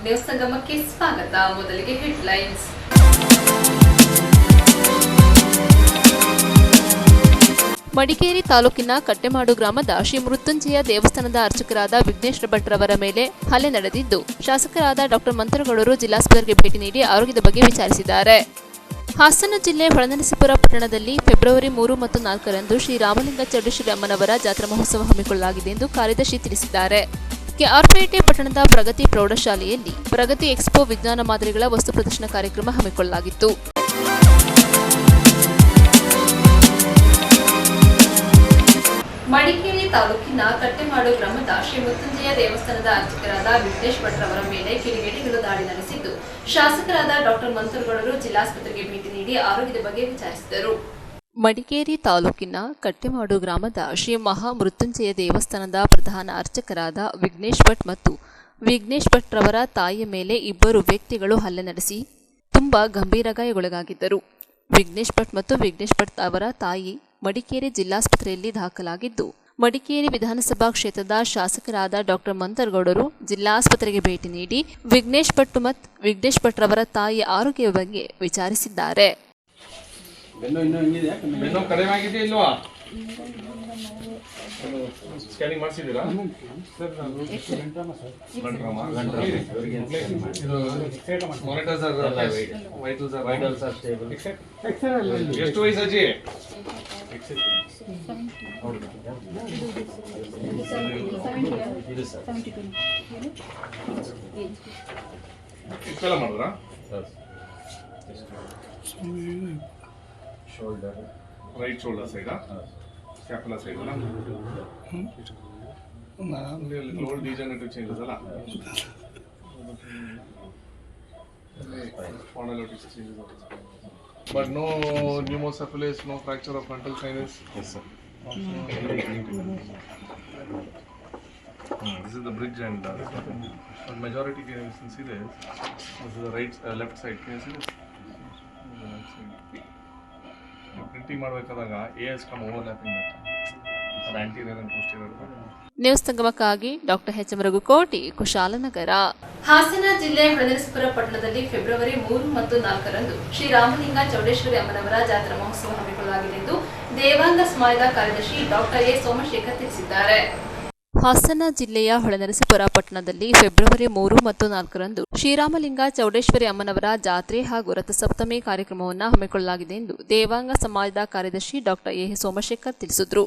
News ಸಂಗಮಕ್ಕೆ ಸ್ವಾಗತ. ಮೊದಲಿಗೆ headlines. Madikeri ತಾಲೂಕಿನ ಕಟ್ಟೆಮಾಡು ಗ್ರಾಮದ ಶ್ರೀ ಮೃತ್ಯುಂಜಯ ದೇವಸ್ಥಾನದ ಅರ್ಚಕರಾದ ವಿಘ್ನೇಶ್ ಭಟ್ರವರ ಮೇಲೆ ಹಲ್ಲೆ ನಡೆದಿದ್ದು, ಶಾಸಕರಾದ ಡಾ ಮಂತ್ರಗೌಡರು ಜಿಲ್ಲಾಸ್ಪತ್ರೆಗೆ ಭೇಟಿ ನೀಡಿ ಆರೋಗ್ಯದ ಬಗ್ಗೆ ವಿಚಾರಿಸಿದ್ದಾರೆ. ಹಾಸನ ಜಿಲ್ಲೆ ಹೊಳೆನರಸೀಪುರ ಪಟ್ಟಣದಲ್ಲಿ ಫೆಬ್ರವರಿ 3 ಮತ್ತು 4ರಂದು ಶ್ರೀ ರಾಮಲಿಂಗ ಚೌಡೇಶ್ವರಿ ಅಮ್ಮನವರ ಜಾತ್ರಾ ಮಹೋತ್ಸವ ಹಮ್ಮಿಕೊಳ್ಳಲಾಗಿದೆ ಎಂದು ಕಾರ್ಯದರ್ಶಿ ತಿಳಿಸಿದ್ದಾರೆ. ಕೆಆರ್ಪೇಟೆ ಪಟ್ಟಣದ ಪ್ರಗತಿ ಪ್ರೌಢಶಾಲೆಯಲ್ಲಿ ಪ್ರಗತಿ ಎಕ್ಸ್ಪೋ ವಿಜ್ಞಾನ ಮಾದರಿಗಳ ವಸ್ತು ಪ್ರದರ್ಶನ ಕಾರ್ಯಕ್ರಮ ಹಮ್ಮಿಕೊಳ್ಳಲಾಗಿತ್ತು. ಮಡಿಕೇರಿ ತಾಲೂಕಿನ ಕಟ್ಟೆಮಾಡು ಗ್ರಾಮದ ಶ್ರೀ ಮೃತ್ಯುಂಜಯ ದೇವಸ್ಥಾನದ ಅರ್ಚಕರಾದ ವಿಘ್ನೇಶ್ ಭಟ್ರವರ ಮೇಲೆ ಕಿಡಿಗೇಡಿಗಳು ದಾಳಿ ನಡೆಸಿದ್ದು, ಶಾಸಕರಾದ ಡಾ ಮಂತ್ರಗೌಡರು ಜಿಲ್ಲಾಸ್ಪತ್ರೆಗೆ ಭೇಟಿ ನೀಡಿ ಆರೋಗ್ಯದ ಬಗ್ಗೆ ವಿಚಾರಿಸಿದರು. ಮಡಿಕೇರಿ ತಾಲೂಕಿನ ಕಟ್ಟೆಮಾಡು ಗ್ರಾಮದ ಶ್ರೀ ಮಹಾ ಮೃತ್ಯುಂಜಯ ದೇವಸ್ಥಾನದ ಪ್ರಧಾನ ಅರ್ಚಕರಾದ ವಿಘ್ನೇಶ್ ಭಟ್ ಮತ್ತು ವಿಘ್ನೇಶ್ ಭಟ್ರವರ ತಾಯಿಯ ಮೇಲೆ ಇಬ್ಬರು ವ್ಯಕ್ತಿಗಳು ಹಲ್ಲೆ ನಡೆಸಿ ತುಂಬಾ ಗಂಭೀರ ಗಾಯಗೊಳಗಾಗಿದ್ದರು. ವಿಘ್ನೇಶ್ ಭಟ್ ಮತ್ತು ವಿಘ್ನೇಶ್ ಭಟ್ ಅವರ ತಾಯಿ ಮಡಿಕೇರಿ ಜಿಲ್ಲಾಸ್ಪತ್ರೆಯಲ್ಲಿ ದಾಖಲಾಗಿದ್ದು, ಮಡಿಕೇರಿ ವಿಧಾನಸಭಾ ಕ್ಷೇತ್ರದ ಶಾಸಕರಾದ ಡಾ ಮಂತ್ರಗೌಡರು ಜಿಲ್ಲಾಸ್ಪತ್ರೆಗೆ ಭೇಟಿ ನೀಡಿ ವಿಘ್ನೇಶ್ ಭಟ್ ಮತ್ತು ವಿಘ್ನೇಶ್ ಭಟ್ರವರ ತಾಯಿಯ ಆರೋಗ್ಯದ ಬಗ್ಗೆ ವಿಚಾರಿಸಿದ್ದಾರೆ. ಸ್ಕ್ಯಾನಿಂಗ್ ಮಾಡಿಸಿದ್ದೀರಾ? ಎಷ್ಟು ವಯಸ್ಸು ಅಜ್ಜಿ? ಇಷ್ಟೆಲ್ಲ ಮಾಡಿದ್ರಾ? ಶೋಲ್ಡರ್, ರೈಟ್ ಶೋಲ್ಡರ್ ಸೈಡಾ? ಸ್ಕ್ಯಾಪುಲಾ ಸೈಡ್ ಅಲ್ಲ? ಲೋಡ್ ಡಿಜನರೇಟಿವ್ ಚೇಂಜಸ್ ಅಲ್ಲ? Spondylosis changes also. But no pneumocephalus, no fracture of frontal sinus? Yes, sir. This is the bridge and majority can you see this? This is the right, left side. Can you see this? Printing ಮಾಡಬೇಕಾದಾಗ A has come overlapping that. Anterior and posterior. News ಸಂಗಮಕ್ಕಾಗಿ ಡಾ H ಮರಗುಕೋಟಿ, Kushalnagar. Hassan ಜಿಲ್ಲೆ ಹೊಳೆನರಸೀಪುರ ಪಟ್ಟಣದಲ್ಲಿ February 3 ಮತ್ತು 4ರಂದು ಶ್ರೀ ರಾಮಲಿಂಗ ಚೌಡೇಶ್ವರಿ ಅಮ್ಮನವರ ಜಾತ್ರಾ ಮಹೋತ್ಸವ ಹಮ್ಮಿಕೊಳ್ಳಲಾಗಿದೆ ಎಂದು ದೇವಾಂಗ ಸಮಾಜದ ಕಾರ್ಯದರ್ಶಿ ಡಾ ಎ ಸೋಮಶೇಖರ್ ತಿಳಿಸಿದ್ದಾರೆ. ಹಾಸನ ಜಿಲ್ಲೆಯ ಹೊಳೆನರಸೀಪುರ ಪಟ್ಟಣದಲ್ಲಿ ಫೆಬ್ರವರಿ 3 ಮತ್ತು 4ರಂದು ಶ್ರೀರಾಮಲಿಂಗ ಚೌಡೇಶ್ವರಿ ಅಮ್ಮನವರ ಜಾತ್ರೆ ಹಾಗೂ ರಥಸಪ್ತಮಿ ಕಾರ್ಯಕ್ರಮವನ್ನು ಹಮ್ಮಿಕೊಳ್ಳಲಾಗಿದೆ ಎಂದು ದೇವಾಂಗ ಸಮಾಜದ ಕಾರ್ಯದರ್ಶಿ ಡಾ ಎ ಸೋಮಶೇಖರ್ ತಿಳಿಸಿದರು.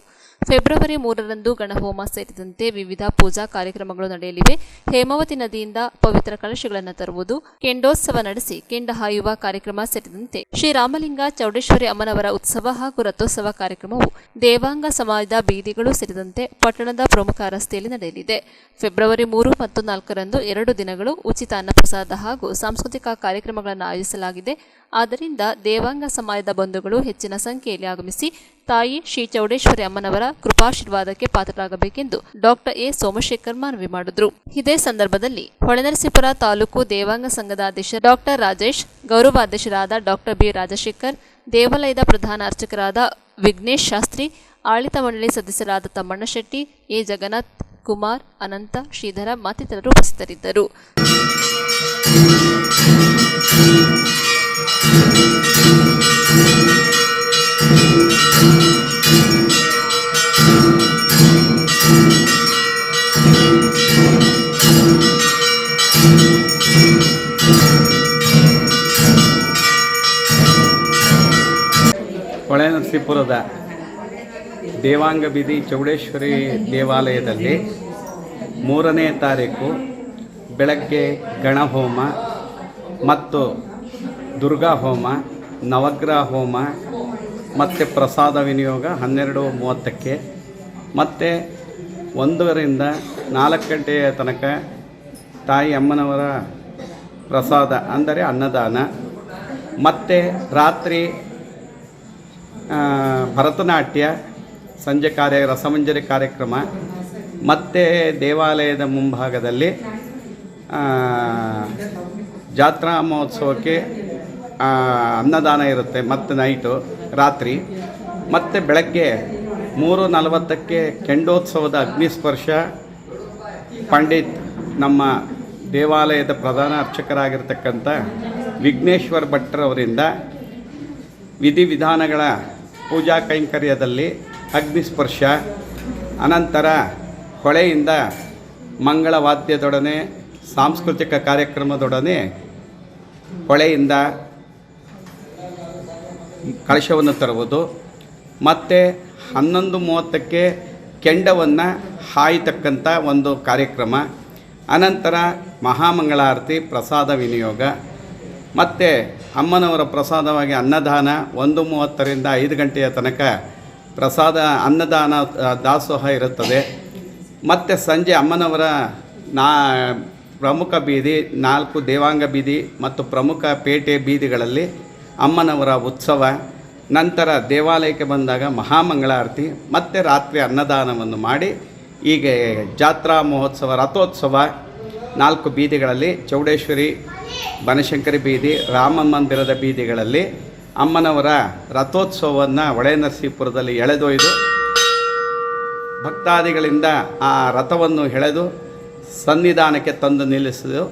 ಫೆಬ್ರವರಿ 3ರಂದು ಗಣಹೋಮ ಸೇರಿದಂತೆ ವಿವಿಧ ಪೂಜಾ ಕಾರ್ಯಕ್ರಮಗಳು ನಡೆಯಲಿವೆ. ಹೇಮಾವತಿ ನದಿಯಿಂದ ಪವಿತ್ರ ಕಲಶಗಳನ್ನು ತರುವುದು, ಕೆಂಡೋತ್ಸವ ನಡೆಸಿ ಕೆಂಡ ಹಾಯುವ ಕಾರ್ಯಕ್ರಮ ಸೇರಿದಂತೆ ಶ್ರೀರಾಮಲಿಂಗ ಚೌಡೇಶ್ವರಿ ಅಮ್ಮನವರ ಉತ್ಸವ ಹಾಗೂ ರಥೋತ್ಸವ ಕಾರ್ಯಕ್ರಮವು ದೇವಾಂಗ ಸಮಾಜದ ಬೀದಿಗಳು ಸೇರಿದಂತೆ ಪಟ್ಟಣದ ಪ್ರಮುಖ ರಸ್ತೆಯಲ್ಲಿ ನಡೆಯಲಿದೆ. ಫೆಬ್ರವರಿ 3 ಮತ್ತು 4ರಂದು 2 ದಿನಗಳು ಉಚಿತ ಅನ್ನಪ್ರಸಾದ ಹಾಗೂ ಸಾಂಸ್ಕೃತಿಕ ಕಾರ್ಯಕ್ರಮಗಳನ್ನು ಆಯೋಜಿಸಲಾಗಿದೆ. ಆದ್ದರಿಂದ ದೇವಾಂಗ ಸಮಾಜದ ಬಂಧುಗಳು ಹೆಚ್ಚಿನ ಸಂಖ್ಯೆಯಲ್ಲಿ ಆಗಮಿಸಿ ತಾಯಿ ಶ್ರೀ ಚೌಡೇಶ್ವರಿ ಅಮ್ಮನವರ ಕೃಪಾಶೀರ್ವಾದಕ್ಕೆ ಪಾತ್ರರಾಗಬೇಕೆಂದು ಡಾ ಎ ಸೋಮಶೇಖರ್ ಮನವಿ ಮಾಡಿದರು. ಇದೇ ಸಂದರ್ಭದಲ್ಲಿ ಹೊಳೆನರಸೀಪುರ ತಾಲೂಕು ದೇವಾಂಗ ಸಂಘದ ಅಧ್ಯಕ್ಷ ಡಾ ರಾಜೇಶ್, ಗೌರವಾಧ್ಯಕ್ಷರಾದ ಡಾ ಬಿ ರಾಜಶೇಖರ್, ದೇವಾಲಯದ ಪ್ರಧಾನ ಅರ್ಚಕರಾದ ವಿಘ್ನೇಶ್ ಶಾಸ್ತ್ರಿ, ಆಡಳಿತ ಮಂಡಳಿ ಸದಸ್ಯರಾದ ತಮ್ಮಣ್ಣ ಶೆಟ್ಟಿ, ಎ ಜಗನ್ನಾಥ್, ಕುಮಾರ್, ಅನಂತ, ಶ್ರೀಧರ ಮತ್ತಿತರರು ಉಪಸ್ಥಿತರಿದ್ದರು. ಹೊಳೆನರಸೀಪುರದ ದೇವಾಂಗ ಬೀದಿ ಚೌಡೇಶ್ವರಿ ದೇವಾಲಯದಲ್ಲಿ 3ನೇ ತಾರೀಕು ಬೆಳಗ್ಗೆ ಗಣಹೋಮ ಮತ್ತು ದುರ್ಗಾ ಹೋಮ, ನವಗ್ರಹ ಹೋಮ ಮತ್ತು ಪ್ರಸಾದ ವಿನಿಯೋಗ 12:30ಕ್ಕೆ ಮತ್ತು 1ರಿಂದ 4 ಗಂಟೆಯ ತನಕ ತಾಯಿ ಅಮ್ಮನವರ ಪ್ರಸಾದ ಅಂದರೆ ಅನ್ನದಾನ, ಮತ್ತು ರಾತ್ರಿ ಭರತನಾಟ್ಯ, ಸಂಜೆ ರಸಮಂಜರಿ ಕಾರ್ಯಕ್ರಮ, ಮತ್ತು ದೇವಾಲಯದ ಮುಂಭಾಗದಲ್ಲಿ ಜಾತ್ರಾ ಮಹೋತ್ಸವಕ್ಕೆ ಅನ್ನದಾನ ಇರುತ್ತೆ. ಮತ್ತು ನೈಟು ರಾತ್ರಿ ಮತ್ತು ಬೆಳಗ್ಗೆ 3:40ಕ್ಕೆ ಕೆಂಡೋತ್ಸವದ ಅಗ್ನಿಸ್ಪರ್ಶ ಪಂಡಿತ್ ನಮ್ಮ ದೇವಾಲಯದ ಪ್ರಧಾನ ಅರ್ಚಕರಾಗಿರ್ತಕ್ಕಂಥ ವಿಘ್ನೇಶ್ವರ ಭಟ್ರವರಿಂದ ವಿಧಿವಿಧಾನಗಳ ಪೂಜಾ ಕೈಂಕರ್ಯದಲ್ಲಿ ಅಗ್ನಿಸ್ಪರ್ಶ, ಅನಂತರ ಹೊಳೆಯಿಂದ ಮಂಗಳವಾದ್ಯದೊಡನೆ ಸಾಂಸ್ಕೃತಿಕ ಕಾರ್ಯಕ್ರಮದೊಡನೆ ಹೊಳೆಯಿಂದ ಕಳಶವನ್ನು ತರುವುದು, ಮತ್ತು 11:30ಕ್ಕೆ ಕೆಂಡವನ್ನು ಹಾಯತಕ್ಕಂಥ ಒಂದು ಕಾರ್ಯಕ್ರಮ, ಅನಂತರ ಮಹಾಮಂಗಳಾರತಿ, ಪ್ರಸಾದ ವಿನಿಯೋಗ, ಮತ್ತು ಅಮ್ಮನವರ ಪ್ರಸಾದವಾಗಿ ಅನ್ನದಾನ 1:30ರಿಂದ 5 ಗಂಟೆಯ ತನಕ ಪ್ರಸಾದ ಅನ್ನದಾನ ದಾಸೋಹ ಇರುತ್ತದೆ. ಮತ್ತು ಸಂಜೆ ಅಮ್ಮನವರ ಪ್ರಮುಖ ಬೀದಿ, 4 ದೇವಾಂಗ ಬೀದಿ ಮತ್ತು ಪ್ರಮುಖ ಪೇಟೆ ಬೀದಿಗಳಲ್ಲಿ ಅಮ್ಮನವರ ಉತ್ಸವ, ನಂತರ ದೇವಾಲಯಕ್ಕೆ ಬಂದಾಗ ಮಹಾಮಂಗಳಾರತಿ, ಮತ್ತು ರಾತ್ರಿ ಅನ್ನದಾನವನ್ನು ಮಾಡಿ ಹೀಗೆ ಜಾತ್ರಾ ಮಹೋತ್ಸವ, ರಥೋತ್ಸವ 4 ಬೀದಿಗಳಲ್ಲಿ, ಚೌಡೇಶ್ವರಿ, ಬನಶಂಕರಿ ಬೀದಿ, ರಾಮ ಮಂದಿರದ ಬೀದಿಗಳಲ್ಲಿ ಅಮ್ಮನವರ ರಥೋತ್ಸವವನ್ನು ಹೊಳೆನರಸೀಪುರದಲ್ಲಿ ಎಳೆದೊಯ್ದು ಭಕ್ತಾದಿಗಳಿಂದ ಆ ರಥವನ್ನು ಎಳೆದು ಸನ್ನಿಧಾನಕ್ಕೆ ತಂದು ನಿಲ್ಲಿಸಿದು.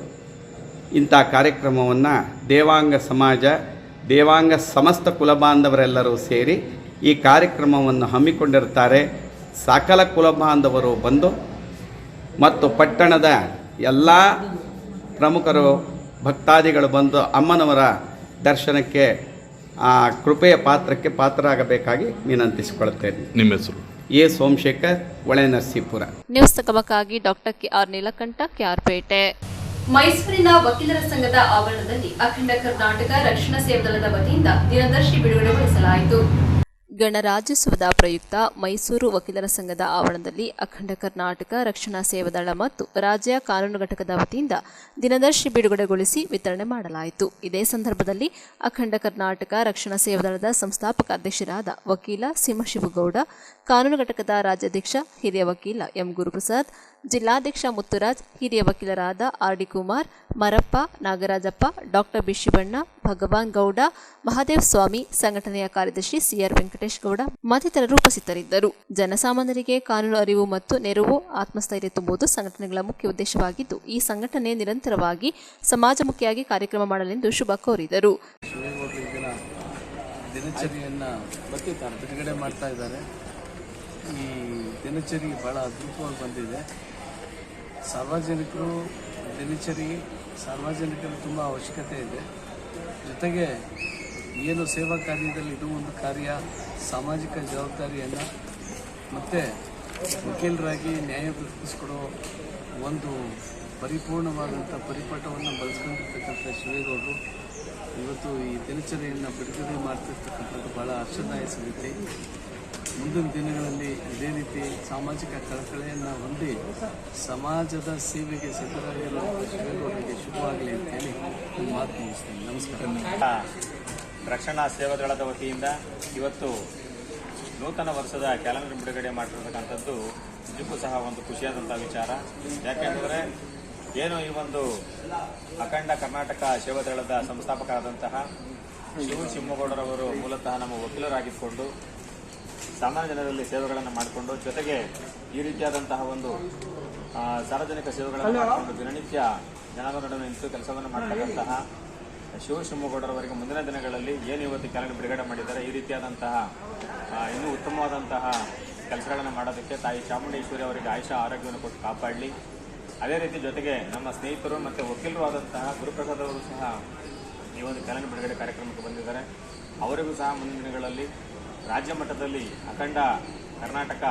ಇಂಥ ಕಾರ್ಯಕ್ರಮವನ್ನು ದೇವಾಂಗ ಸಮಾಜ, ದೇವಾಂಗ ಸಮಸ್ತ ಕುಲಬಾಂಧವರೆಲ್ಲರೂ ಸೇರಿ ಈ ಕಾರ್ಯಕ್ರಮವನ್ನು ಹಮ್ಮಿಕೊಂಡಿರ್ತಾರೆ. ಸಕಲ ಕುಲಬಾಂಧವರು ಬಂದು ಮತ್ತು ಪಟ್ಟಣದ ಎಲ್ಲ ಪ್ರಮುಖರು ಭಕ್ತಾದಿಗಳು ಬಂದು ಅಮ್ಮನವರ ದರ್ಶನಕ್ಕೆ ಆ ಕೃಪೆಯ ಪಾತ್ರಕ್ಕೆ ಪಾತ್ರರಾಗಬೇಕಾಗಿ ವಿನಂತಿಸಿಕೊಳ್ಳುತ್ತೇನೆ. ನಿಮ್ಮ ಹೆಸರು? ಎ ಸೋಮಶೇಖರ್, ಹೊಳೆನರಸೀಪುರ. ನ್ಯೂಸ್ ತಕಮಕ್ಕಾಗಿ ಡಾಕ್ಟರ್ KR ನೀಲಕಂಠ, KR-ಪೇಟೆ. ಮೈಸೂರಿನ ವಕೀಲರ ಸಂಘದ ಆವರಣದಲ್ಲಿ ಅಖಂಡ ಕರ್ನಾಟಕ ರಕ್ಷಣಾ ಸೇವಾದಳದ ವತಿಯಿಂದ ದಿನದರ್ಶಿ ಬಿಡುಗಡೆಗೊಳಿಸಲಾಯಿತು. ಗಣರಾಜ್ಯೋತ್ಸವದ ಪ್ರಯುಕ್ತ ಮೈಸೂರು ವಕೀಲರ ಸಂಘದ ಆವರಣದಲ್ಲಿ ಅಖಂಡ ಕರ್ನಾಟಕ ರಕ್ಷಣಾ ಸೇವಾದಳ ಮತ್ತು ರಾಜ್ಯ ಕಾನೂನು ಘಟಕದ ವತಿಯಿಂದ ದಿನದರ್ಶಿ ಬಿಡುಗಡೆಗೊಳಿಸಿ ವಿತರಣೆ ಮಾಡಲಾಯಿತು. ಇದೇ ಸಂದರ್ಭದಲ್ಲಿ ಅಖಂಡ ಕರ್ನಾಟಕ ರಕ್ಷಣಾ ಸೇವಾದಳದ ಸಂಸ್ಥಾಪಕ ಅಧ್ಯಕ್ಷರಾದ ವಕೀಲ ಸಿಂಹಶಿವಗೌಡ, ಕಾನೂನು ಘಟಕದ ರಾಜ್ಯಾಧ್ಯಕ್ಷ ಹಿರಿಯ ವಕೀಲ ಎಂ ಗುರುಪ್ರಸಾದ್, ಜಿಲ್ಲಾಧ್ಯಕ್ಷ ಮುತ್ತುರಾಜ್, ಹಿರಿಯ ವಕೀಲರಾದ RD Kumar, Marappa, Nagarajappa, doctor B Shivanna, Bhagwan Gowda, Mahadev Swamy, ಸಂಘಟನೆಯ ಕಾರ್ಯದರ್ಶಿ CR ವೆಂಕಟೇಶ್ ಗೌಡ ಮತ್ತಿತರರು ಉಪಸ್ಥಿತರಿದ್ದರು. ಜನಸಾಮಾನ್ಯರಿಗೆ ಕಾನೂನು ಅರಿವು ಮತ್ತು ನೆರವು, ಆತ್ಮಸ್ಥೈರ್ಯ ತುಂಬುವುದು ಸಂಘಟನೆಗಳ ಮುಖ್ಯ ಉದ್ದೇಶವಾಗಿದ್ದು, ಈ ಸಂಘಟನೆ ನಿರಂತರವಾಗಿ ಸಮಾಜಮುಖಿಯಾಗಿ ಕಾರ್ಯಕ್ರಮ ಮಾಡಲೆಂದು ಶುಭ ಕೋರಿದರು. ದಿನಚರಿಯನ್ನು ಬಿಡುಗಡೆ ಮಾಡ್ತಾ ಇದ್ದಾರೆ. ಈ ದಿನಚರಿ ಬಹಳ ಅದ್ಭುತವಾಗಿ ಬಂದಿದೆ. ಸಾರ್ವಜನಿಕರು ಸಾರ್ವಜನಿಕರು ತುಂಬ ಅವಶ್ಯಕತೆ ಇದೆ. ಜೊತೆಗೆ ಏನು ಸೇವಾ ಕಾರ್ಯದಲ್ಲಿ ಇದು ಒಂದು ಕಾರ್ಯ, ಸಾಮಾಜಿಕ ಜವಾಬ್ದಾರಿಯನ್ನು ಮತ್ತು ವಕೀಲರಾಗಿ ನ್ಯಾಯ ದೊರಕಿಸಿಕೊಡೋ ಒಂದು ಪರಿಪೂರ್ಣವಾದಂಥ ಪರಿಪಾಠವನ್ನು ಬಳಸ್ಕೊಂಡಿರ್ತಕ್ಕಂಥ ಶಿವೇಗೌಡರು ಇವತ್ತು ಈ ದಿನಚರಿಯನ್ನು ಬಿಡುಗಡೆ ಮಾಡ್ತಿರ್ತಕ್ಕಂಥದ್ದು ಭಾಳ ಹರ್ಷದಾಯ ಸಂಗತಿ. ಮುಂದಿನ ದಿನಗಳಲ್ಲಿ ಇದೇ ರೀತಿ ಸಾಮಾಜಿಕ ಕಳಕಳಿಯನ್ನು ಹೊಂದಿ ಸಮಾಜದ ಸೇವೆಗೆ ಸಿದ್ಧರಾಗಿರುವ ಶಿವೇಗೌಡರಿಗೆ ಶುಭವಾಗಲಿ ಅಂತೇಳಿ ಮಾತು ಮುಗಿಸ್ತೇನೆ. ನಮಸ್ಕಾರ. ರಕ್ಷಣಾ ಸೇವಾದಳದ ವತಿಯಿಂದ ಇವತ್ತು ನೂತನ ವರ್ಷದ ಕ್ಯಾಲೆಂಡರ್ ಬಿಡುಗಡೆ ಮಾಡಿರ್ತಕ್ಕಂಥದ್ದು ನಿಜಕ್ಕೂ ಸಹ ಒಂದು ಖುಷಿಯಾದಂಥ ವಿಚಾರ. ಯಾಕೆಂದರೆ ಏನು ಈ ಒಂದು ಅಖಂಡ ಕರ್ನಾಟಕ ಸೇವಾದಳದ ಸಂಸ್ಥಾಪಕರಾದಂತಹ ಶಿವಶಿವಗೌಡರವರು ಮೂಲತಃ ನಮ್ಮ ವಕೀಲರಾಗಿದ್ದುಕೊಂಡು ಸಾಮಾನ್ಯ ಜನರಲ್ಲಿ ಸೇವೆಗಳನ್ನು ಮಾಡಿಕೊಂಡು, ಜೊತೆಗೆ ಈ ರೀತಿಯಾದಂತಹ ಒಂದು ಸಾರ್ವಜನಿಕ ಸೇವೆಗಳನ್ನು ಮಾಡಿಕೊಂಡು ದಿನನಿತ್ಯ ಜನರ ನಡುವೆ ನಿಂತು ಕೆಲಸವನ್ನು ಮಾಡ್ತಕ್ಕಂತಹ ಶಿವಶಿವಗೌಡರವರಿಗೆ ಮುಂದಿನ ದಿನಗಳಲ್ಲಿ ಏನು ಇವತ್ತು ಕ್ಯಾಲೆಂಡರ್ ಬಿಡುಗಡೆ ಮಾಡಿದ್ದಾರೆ, ಈ ರೀತಿಯಾದಂತಹ ಇನ್ನೂ ಉತ್ತಮವಾದಂತಹ ಕೆಲಸಗಳನ್ನು ಮಾಡೋದಕ್ಕೆ ತಾಯಿ ಚಾಮುಂಡೇಶ್ವರಿ ಅವರಿಗೆ ಆಯುಷ್ಯ ಆರೋಗ್ಯವನ್ನು ಕೊಟ್ಟು ಕಾಪಾಡಲಿ. ಅದೇ ರೀತಿ ಜೊತೆಗೆ ನಮ್ಮ ಸ್ನೇಹಿತರು ಮತ್ತು ವಕೀಲರು ಆದಂತಹ ಗುರುಪ್ರಸಾದ್ ಅವರು ಸಹ ಈ ಒಂದು ಕ್ಯಾಲೆಂಡರ್ ಬಿಡುಗಡೆ ಕಾರ್ಯಕ್ರಮಕ್ಕೆ ಬಂದಿದ್ದಾರೆ. ಅವರಿಗೂ ಸಹ ಮುಂದಿನ ದಿನಗಳಲ್ಲಿ ರಾಜ್ಯ ಮಟ್ಟದಲ್ಲಿ ಅಖಂಡ ಕರ್ನಾಟಕ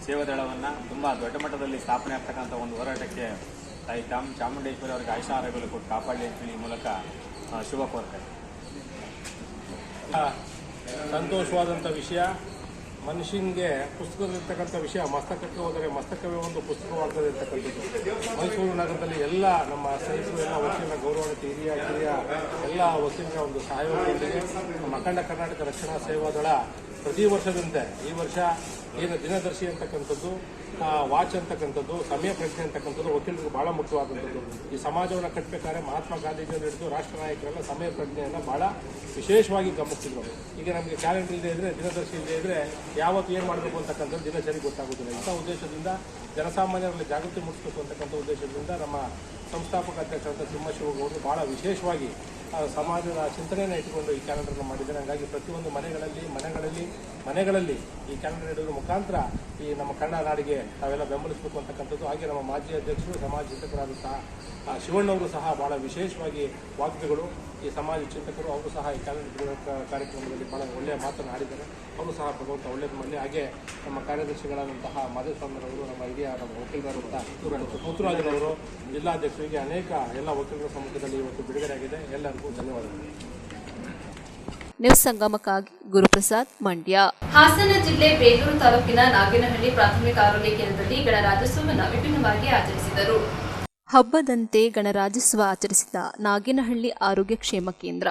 ಸೇವಾದಳವನ್ನು ತುಂಬ ದೊಡ್ಡ ಮಟ್ಟದಲ್ಲಿ ಸ್ಥಾಪನೆ ಆಗ್ತಕ್ಕಂಥ ಒಂದು ಹೋರಾಟಕ್ಕೆ ತಾಯಿ ಚಾಮುಂಡೇಶ್ವರಿ ಅವರಿಗೆ ಆಯುಷ್ಯ ಆರೋಗ್ಯಗಳು ಕೊಟ್ಟು ಕಾಪಾಡಲಿ ಅಂತೇಳಿ ಈ ಮೂಲಕ ಶುಭ ಕೋರ್ತಾರೆ. ಸಂತೋಷವಾದಂಥ ವಿಷಯ. ಮನುಷ್ಯನಿಗೆ ಪುಸ್ತಕದಲ್ಲಿರ್ತಕ್ಕಂಥ ವಿಷಯ ಮಸ್ತಕಕ್ಕೆ ಹೋದರೆ ಮಸ್ತಕವೇ ಒಂದು ಪುಸ್ತಕವಾಗ್ತದೆ ಇರ್ತಕ್ಕಂಥದ್ದು. ಮೈಸೂರು ನಗರದಲ್ಲಿ ಎಲ್ಲ ನಮ್ಮ ಸ್ನೇಹಿತರು, ಎಲ್ಲ ವಕೀಲರ ಗೌರವಾನ್ವಿತ ಹಿರಿಯ ಎಲ್ಲ ವಕೀಲರ ಒಂದು ಸಹಯೋಗದೊಂದಿಗೆ ನಮ್ಮ ಅಖಂಡ ಕರ್ನಾಟಕ ರಕ್ಷಣಾ ಸೇವಾದಳ ಪ್ರತಿ ವರ್ಷದಂತೆ ಈ ವರ್ಷ ಏನು ದಿನದರ್ಶಿ ಅಂತಕ್ಕಂಥದ್ದು, ವಾಚ್ ಅಂತಕ್ಕಂಥದ್ದು, ಸಮಯ ಪ್ರಜ್ಞೆ ಅಂತಕ್ಕಂಥದ್ದು ವಕೀಲರಿಗೆ ಬಹಳ ಮುಖ್ಯವಾದಂಥದ್ದು. ಈ ಸಮಾಜವನ್ನು ಕಟ್ಟಬೇಕಾದ್ರೆ ಮಹಾತ್ಮ ಗಾಂಧೀಜಿಯನ್ನು ಹಿಡಿದು ರಾಷ್ಟ್ರ ನಾಯಕರೆಲ್ಲ ಸಮಯ ಪ್ರಜ್ಞೆಯನ್ನು ಬಹಳ ವಿಶೇಷವಾಗಿ ಗಮನಿಸ್ತಿದ್ರು. ಈಗ ನಮಗೆ ಕ್ಯಾಲೆಂಡರ್ ಇಲ್ಲದೆ ಇದ್ದರೆ, ದಿನದರ್ಶಿ ಇಲ್ಲದೆ ಇದ್ದರೆ ಯಾವತ್ತು ಏನು ಮಾಡಬೇಕು ಅಂತಕ್ಕಂಥದ್ದು ದಿನಚರಿ ಗೊತ್ತಾಗೋದಿಲ್ಲ. ಇಂಥ ಉದ್ದೇಶದಿಂದ ಜನಸಾಮಾನ್ಯರಲ್ಲಿ ಜಾಗೃತಿ ಮೂಡಿಸಬೇಕು ಅಂತಕ್ಕಂಥ ಉದ್ದೇಶದಿಂದ ನಮ್ಮ ಸಂಸ್ಥಾಪಕ ಅಧ್ಯಕ್ಷರಾದ ತಿಮ್ಮಶಿವಗೌಡರು ಬಹಳ ವಿಶೇಷವಾಗಿ ಸಮಾಜದ ಚಿಂತನೆಯನ್ನು ಇಟ್ಟುಕೊಂಡು ಈ ಕ್ಯಾಲೆಂಡರ್ನ ಮಾಡಿದ್ದಾರೆ. ಹಾಗಾಗಿ ಪ್ರತಿಯೊಂದು ಮನೆಗಳಲ್ಲಿ ಈ ಕ್ಯಾಲೆಂಡರ್ ಇಡೋದ್ರ ಮುಖಾಂತರ ಈ ನಮ್ಮ ಕನ್ನಡ ನಾಡಿಗೆ ತಾವೆಲ್ಲ ಬೆಂಬಲಿಸಬೇಕು ಅಂತಕ್ಕಂಥದ್ದು. ಹಾಗೆ ನಮ್ಮ ಮಾಜಿ ಅಧ್ಯಕ್ಷರು, ಸಮಾಜ ಚಿಂತಕರಾದಂತಹ ಶಿವಣ್ಣವರು ಸಹ ಬಹಳ ವಿಶೇಷವಾಗಿ ವಾಗ್ಮಿಗಳು, ಈ ಸಮಾಜ ಚಿಂತಕರು, ಅವರು ಸಹ ಈ ಕ್ಯಾಲೆಂಡರ್ ಕಾರ್ಯಕ್ರಮದಲ್ಲಿ ಬಹಳ ಒಳ್ಳೆಯ ಮಾತನ್ನು ಆಡಿದ್ದಾರೆ. ಅವರು ಸಹ ಭಗವಂತ ಒಳ್ಳೆಯದು ಮಾಡಲಿ. ಹಾಗೆ ನಮ್ಮ ಕಾರ್ಯದರ್ಶಿಗಳಾದಂತಹ ಮಾದೇಸ್ವಾಮಿರವರು, ನಮ್ಮ ಹಿರಿಯ ನಮ್ಮ ವಕೀಲರಾದಂತಹ ಮುತ್ತುರಾಜರವರು, ಜಿಲ್ಲಾಧ್ಯಕ್ಷರು, ಹೀಗೆ ಅನೇಕ ಎಲ್ಲ ವಕೀಲರ ಸಮ್ಮುಖದಲ್ಲಿ ಇವತ್ತು ಬಿಡುಗಡೆಯಾಗಿದೆ. ಎಲ್ಲರಿಗೂ ಧನ್ಯವಾದಗಳು. ನ್ಯೂಸ್ ಸಂಗಮಕ್ಕಾಗಿ ಗುರುಪ್ರಸಾದ್, ಮಂಡ್ಯ. ಹಾಸನ ಜಿಲ್ಲೆ ಬೇಲೂರು ತಾಲೂಕಿನ ನಾಗೇನಹಳ್ಳಿ ಪ್ರಾಥಮಿಕ ಆರೋಗ್ಯ ಕೇಂದ್ರದಲ್ಲಿ ಗಣರಾಜ್ಯೋತ್ಸವವನ್ನು ವಿಭಿನ್ನವಾಗಿ ಆಚರಿಸಿದರು. ಹಬ್ಬದಂತೆ ಗಣರಾಜ್ಯೋತ್ಸವ ಆಚರಿಸಿದ ನಾಗೇನಹಳ್ಳಿ ಆರೋಗ್ಯ ಕ್ಷೇಮ ಕೇಂದ್ರ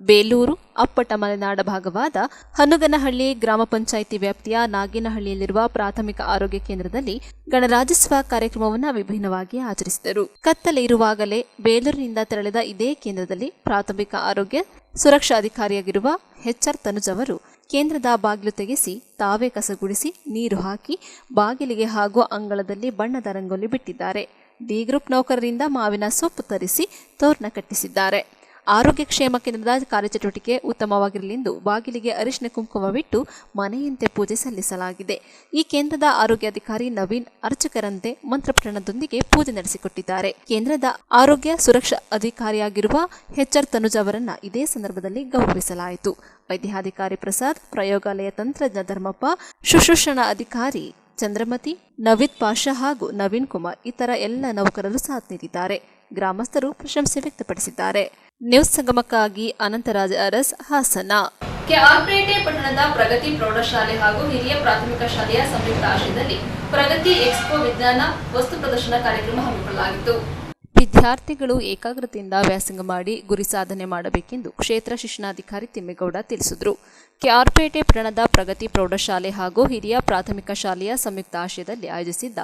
ಬೇಲೂರು ಅಪ್ಪಟ ಮಲೆನಾಡ ಭಾಗವಾದ ಹನುಗನಹಳ್ಳಿ ಗ್ರಾಮ ಪಂಚಾಯಿತಿ ವ್ಯಾಪ್ತಿಯ ನಾಗೇನಹಳ್ಳಿಯಲ್ಲಿರುವ ಪ್ರಾಥಮಿಕ ಆರೋಗ್ಯ ಕೇಂದ್ರದಲ್ಲಿ ಗಣರಾಜ್ಯೋತ್ಸವ ಕಾರ್ಯಕ್ರಮವನ್ನು ವಿಭಿನ್ನವಾಗಿ ಆಚರಿಸಿದರು. ಕತ್ತಲೆ ಇರುವಾಗಲೇ ಬೇಲೂರಿನಿಂದ ತೆರಳಿದ ಇದೇ ಕೇಂದ್ರದಲ್ಲಿ ಪ್ರಾಥಮಿಕ ಆರೋಗ್ಯ ಸುರಕ್ಷಾಧಿಕಾರಿಯಾಗಿರುವ HR ತನುಜ್ ಅವರು ಕೇಂದ್ರದ ಬಾಗಿಲು ತೆಗೆಸಿ ತಾವೇ ಕಸಗುಡಿಸಿ ನೀರು ಹಾಕಿ ಬಾಗಿಲಿಗೆ ಹಾಗೂ ಅಂಗಳದಲ್ಲಿ ಬಣ್ಣದ ರಂಗೋಲಿ ಬಿಟ್ಟಿದ್ದಾರೆ. ಡಿ ಗ್ರೂಪ್ ನೌಕರರಿಂದ ಮಾವಿನ ಸೊಪ್ಪು ತರಿಸಿ ತೋರಣ ಕಟ್ಟಿಸಿದ್ದಾರೆ. ಆರೋಗ್ಯ ಕ್ಷೇಮ ಕೇಂದ್ರದ ಕಾರ್ಯಚಟುವಟಿಕೆ ಉತ್ತಮವಾಗಿರಲೆಂದು ಬಾಗಿಲಿಗೆ ಅರಿಶಿನ ಕುಂಕುಮವಿಟ್ಟು ಮನೆಯಂತೆ ಪೂಜೆ ಸಲ್ಲಿಸಲಾಗಿದೆ. ಈ ಕೇಂದ್ರದ ಆರೋಗ್ಯಾಧಿಕಾರಿ ನವೀನ್ ಅರ್ಚಕರಂತೆ ಮಂತ್ರಪಠಣದೊಂದಿಗೆ ಪೂಜೆ ನಡೆಸಿಕೊಟ್ಟಿದ್ದಾರೆ. ಕೇಂದ್ರದ ಆರೋಗ್ಯ ಸುರಕ್ಷಾ ಅಧಿಕಾರಿಯಾಗಿರುವ HR ತನುಜ್ ಅವರನ್ನ ಇದೇ ಸಂದರ್ಭದಲ್ಲಿ ಗೌರವಿಸಲಾಯಿತು. ವೈದ್ಯಾಧಿಕಾರಿ ಪ್ರಸಾದ್, ಪ್ರಯೋಗಾಲಯ ತಂತ್ರಜ್ಞ ಧರ್ಮಪ್ಪ, ಶುಶ್ರೂಷಣಾ ಅಧಿಕಾರಿ ಚಂದ್ರಮತಿ, ನವೀದ್ ಪಾಷಾ ಹಾಗೂ ನವೀನ್ ಕುಮಾರ್ ಇತರ ಎಲ್ಲ ನೌಕರರು ಸಾಥ್ ನೀಡಿದ್ದಾರೆ. ಗ್ರಾಮಸ್ಥರು ಪ್ರಶಂಸೆ ವ್ಯಕ್ತಪಡಿಸಿದ್ದಾರೆ. ನ್ಯೂಸ್ ಸಂಗಮಕ್ಕಾಗಿ ಅನಂತರಾಜ್ ಅರಸ್, ಹಾಸನ. ಕೆಆರ್ಪೇಟೆ ಪಟ್ಟಣದ ಪ್ರಗತಿ ಪ್ರೌಢಶಾಲೆ ಹಾಗೂ ಹಿರಿಯ ಪ್ರಾಥಮಿಕ ಶಾಲೆಯ ಸಂಯುಕ್ತ ಆಶ್ರಯದಲ್ಲಿ ಪ್ರಗತಿ ಎಕ್ಸ್ಪೋ ವಿಜ್ಞಾನ ವಸ್ತು ಪ್ರದರ್ಶನ ಕಾರ್ಯಕ್ರಮ ಹಮ್ಮಿಕೊಳ್ಳಲಾಗಿತ್ತು. ವಿದ್ಯಾರ್ಥಿಗಳು ಏಕಾಗ್ರತೆಯಿಂದ ವ್ಯಾಸಂಗ ಮಾಡಿ ಗುರಿ ಸಾಧನೆ ಮಾಡಬೇಕೆಂದು ಕ್ಷೇತ್ರ ಶಿಕ್ಷಣಾಧಿಕಾರಿ ತಿಮ್ಮೇಗೌಡ ತಿಳಿಸಿದರು. ಕೆಆರ್ಪೇಟೆ ಪಟ್ಟಣದ ಪ್ರಗತಿ ಪ್ರೌಢಶಾಲೆ ಹಾಗೂ ಹಿರಿಯ ಪ್ರಾಥಮಿಕ ಶಾಲೆಯ ಸಂಯುಕ್ತ ಆಶ್ರಯದಲ್ಲಿ ಆಯೋಜಿಸಿದ್ದ